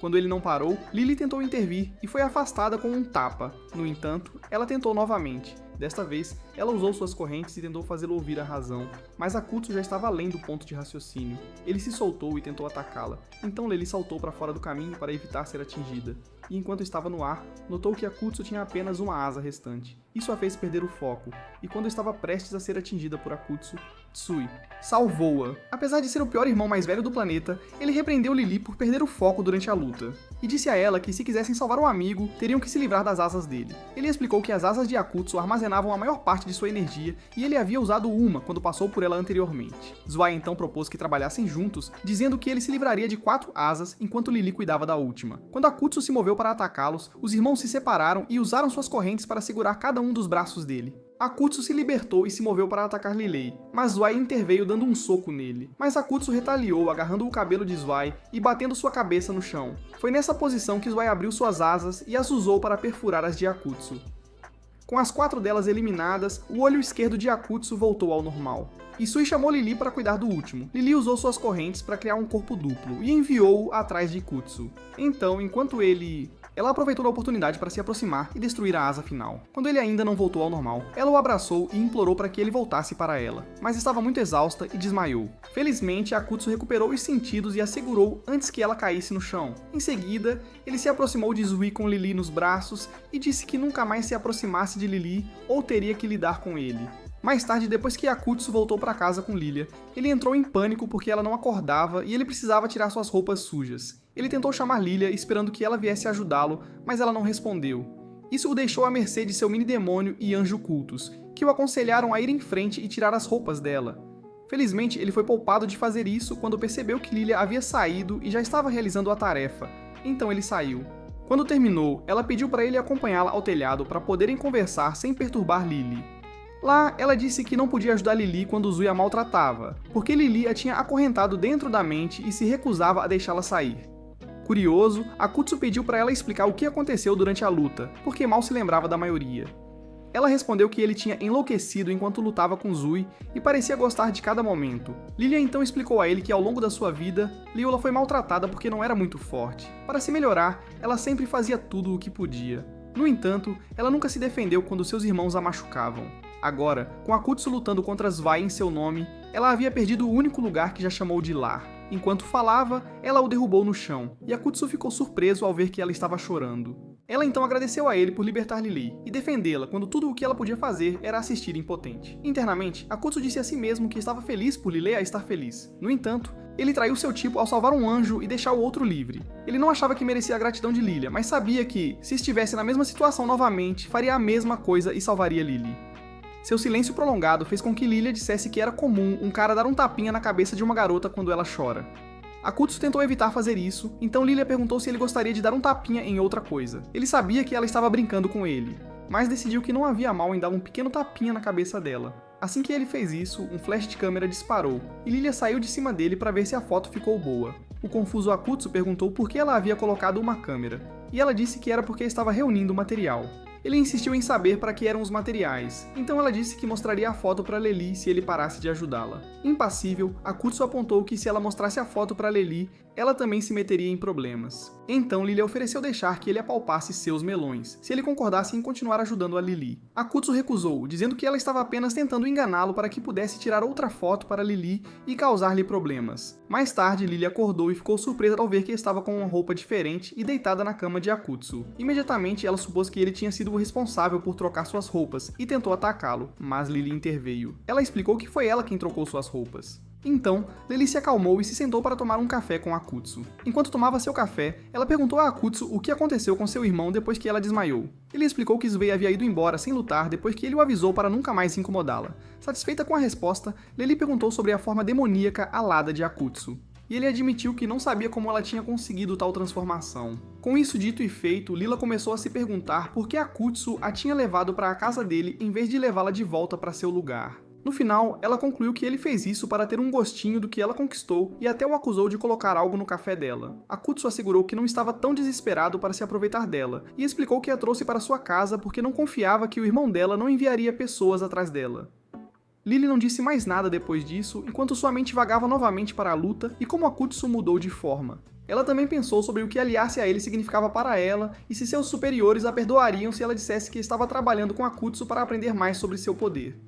Quando ele não parou, Lily tentou intervir e foi afastada com um tapa. No entanto, ela tentou novamente. Desta vez, ela usou suas correntes e tentou fazê-lo ouvir a razão, mas Akutsu já estava além do ponto de raciocínio. Ele se soltou e tentou atacá-la, então Lily saltou para fora do caminho para evitar ser atingida. E enquanto estava no ar, notou que Akutsu tinha apenas uma asa restante. Isso a fez perder o foco, e quando estava prestes a ser atingida por Akutsu, Tsui salvou-a. Apesar de ser o pior irmão mais velho do planeta, ele repreendeu Lily por perder o foco durante a luta, e disse a ela que se quisessem salvar um amigo, teriam que se livrar das asas dele. Ele explicou que as asas de Akutsu armazenavam a maior parte de sua energia, e ele havia usado uma quando passou por ela anteriormente. Zwei então propôs que trabalhassem juntos, dizendo que ele se livraria de 4 asas enquanto Lily cuidava da última. Quando Akutsu se moveu para atacá-los, os irmãos se separaram e usaram suas correntes para segurar cada um dos braços dele. Akutsu se libertou e se moveu para atacar Lily, mas Zwei interveio dando um soco nele. Mas Akutsu retaliou agarrando o cabelo de Zwei e batendo sua cabeça no chão. Foi nessa posição que Zwei abriu suas asas e as usou para perfurar as de Akutsu. Com as 4 delas eliminadas, o olho esquerdo de Akutsu voltou ao normal. Isui chamou Lily para cuidar do último. Lily usou suas correntes para criar um corpo duplo e enviou-o atrás de Kutsu. Então, enquanto ela aproveitou a oportunidade para se aproximar e destruir a asa final. Quando ele ainda não voltou ao normal, ela o abraçou e implorou para que ele voltasse para ela, mas estava muito exausta e desmaiou. Felizmente, Akutsu recuperou os sentidos e a segurou antes que ela caísse no chão. Em seguida, ele se aproximou de Zui com Lily nos braços e disse que nunca mais se aproximasse de Lily ou teria que lidar com ele. Mais tarde, depois que Akutsu voltou para casa com Lilia, ele entrou em pânico porque ela não acordava e ele precisava tirar suas roupas sujas. Ele tentou chamar Lilia esperando que ela viesse ajudá-lo, mas ela não respondeu. Isso o deixou à mercê de seu mini-demônio e anjo cultos, que o aconselharam a ir em frente e tirar as roupas dela. Felizmente, ele foi poupado de fazer isso quando percebeu que Lilia havia saído e já estava realizando a tarefa, então ele saiu. Quando terminou, ela pediu para ele acompanhá-la ao telhado para poderem conversar sem perturbar Lily. Lá, ela disse que não podia ajudar Lily quando Zui a maltratava, porque Lily a tinha acorrentado dentro da mente e se recusava a deixá-la sair. Curioso, Akutsu pediu para ela explicar o que aconteceu durante a luta, porque mal se lembrava da maioria. Ela respondeu que ele tinha enlouquecido enquanto lutava com Zui e parecia gostar de cada momento. Lilia então explicou a ele que ao longo da sua vida, Liula foi maltratada porque não era muito forte. Para se melhorar, ela sempre fazia tudo o que podia. No entanto, ela nunca se defendeu quando seus irmãos a machucavam. Agora, com Akutsu lutando contra Zwei em seu nome, ela havia perdido o único lugar que já chamou de lar. Enquanto falava, ela o derrubou no chão, e Akutsu ficou surpreso ao ver que ela estava chorando. Ela então agradeceu a ele por libertar Lily e defendê-la quando tudo o que ela podia fazer era assistir impotente. Internamente, Akutsu disse a si mesmo que estava feliz por Lily a estar feliz. No entanto, ele traiu seu tipo ao salvar um anjo e deixar o outro livre. Ele não achava que merecia a gratidão de Lilia, mas sabia que, se estivesse na mesma situação novamente, faria a mesma coisa e salvaria Lily. Seu silêncio prolongado fez com que Lilia dissesse que era comum um cara dar um tapinha na cabeça de uma garota quando ela chora. Akutsu tentou evitar fazer isso, então Lilia perguntou se ele gostaria de dar um tapinha em outra coisa. Ele sabia que ela estava brincando com ele, mas decidiu que não havia mal em dar um pequeno tapinha na cabeça dela. Assim que ele fez isso, um flash de câmera disparou, e Lilia saiu de cima dele para ver se a foto ficou boa. O confuso Akutsu perguntou por que ela havia colocado uma câmera, e ela disse que era porque estava reunindo o material. Ele insistiu em saber para que eram os materiais, então ela disse que mostraria a foto para Lily se ele parasse de ajudá-la. Impassível, Akutsu apontou que se ela mostrasse a foto para Lily, ela também se meteria em problemas. Então Lily ofereceu deixar que ele apalpasse seus melões, se ele concordasse em continuar ajudando a Lily. Akutsu recusou, dizendo que ela estava apenas tentando enganá-lo para que pudesse tirar outra foto para Lily e causar-lhe problemas. Mais tarde, Lily acordou e ficou surpresa ao ver que estava com uma roupa diferente e deitada na cama de Akutsu. Imediatamente, ela supôs que ele tinha sido o responsável por trocar suas roupas e tentou atacá-lo, mas Lily interveio. Ela explicou que foi ela quem trocou suas roupas. Então, Lily se acalmou e se sentou para tomar um café com Akutsu. Enquanto tomava seu café, ela perguntou a Akutsu o que aconteceu com seu irmão depois que ela desmaiou. Ele explicou que Suvei havia ido embora sem lutar depois que ele o avisou para nunca mais incomodá-la. Satisfeita com a resposta, Lily perguntou sobre a forma demoníaca alada de Akutsu. E ele admitiu que não sabia como ela tinha conseguido tal transformação. Com isso dito e feito, Lila começou a se perguntar por que Akutsu a tinha levado para a casa dele em vez de levá-la de volta para seu lugar. No final, ela concluiu que ele fez isso para ter um gostinho do que ela conquistou e até o acusou de colocar algo no café dela. Akutsu assegurou que não estava tão desesperado para se aproveitar dela e explicou que a trouxe para sua casa porque não confiava que o irmão dela não enviaria pessoas atrás dela. Lily não disse mais nada depois disso, enquanto sua mente vagava novamente para a luta e como Akutsu mudou de forma. Ela também pensou sobre o que aliar-se a ele significava para ela e se seus superiores a perdoariam se ela dissesse que estava trabalhando com Akutsu para aprender mais sobre seu poder.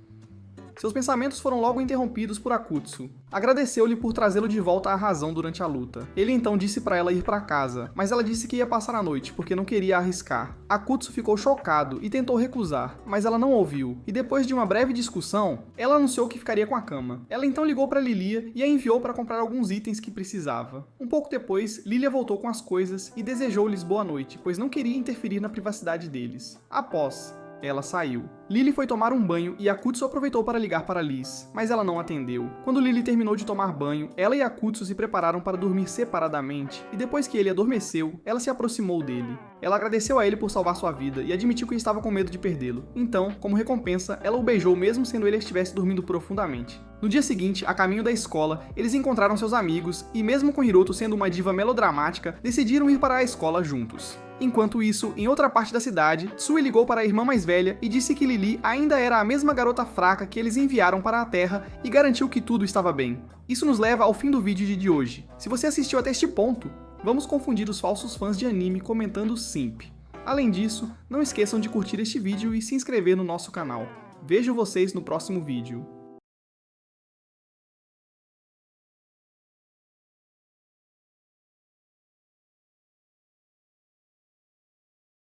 Seus pensamentos foram logo interrompidos por Akutsu. Agradeceu-lhe por trazê-lo de volta à razão durante a luta. Ele então disse para ela ir para casa, mas ela disse que ia passar a noite porque não queria arriscar. Akutsu ficou chocado e tentou recusar, mas ela não ouviu, e depois de uma breve discussão, ela anunciou que ficaria com a cama. Ela então ligou para Lilia e a enviou para comprar alguns itens que precisava. Um pouco depois, Lilia voltou com as coisas e desejou-lhes boa noite, pois não queria interferir na privacidade deles. Após, ela saiu. Lily foi tomar um banho e Akutsu aproveitou para ligar para Liz, mas ela não atendeu. Quando Lily terminou de tomar banho, ela e Akutsu se prepararam para dormir separadamente, e depois que ele adormeceu, ela se aproximou dele. Ela agradeceu a ele por salvar sua vida e admitiu que estava com medo de perdê-lo. Então, como recompensa, ela o beijou mesmo sendo ele estivesse dormindo profundamente. No dia seguinte, a caminho da escola, eles encontraram seus amigos e, mesmo com Hiroto sendo uma diva melodramática, decidiram ir para a escola juntos. Enquanto isso, em outra parte da cidade, Tsui ligou para a irmã mais velha e disse que Lily ainda era a mesma garota fraca que eles enviaram para a Terra e garantiu que tudo estava bem. Isso nos leva ao fim do vídeo de hoje. Se você assistiu até este ponto, vamos confundir os falsos fãs de anime comentando simp. Além disso, não esqueçam de curtir este vídeo e se inscrever no nosso canal. Vejo vocês no próximo vídeo.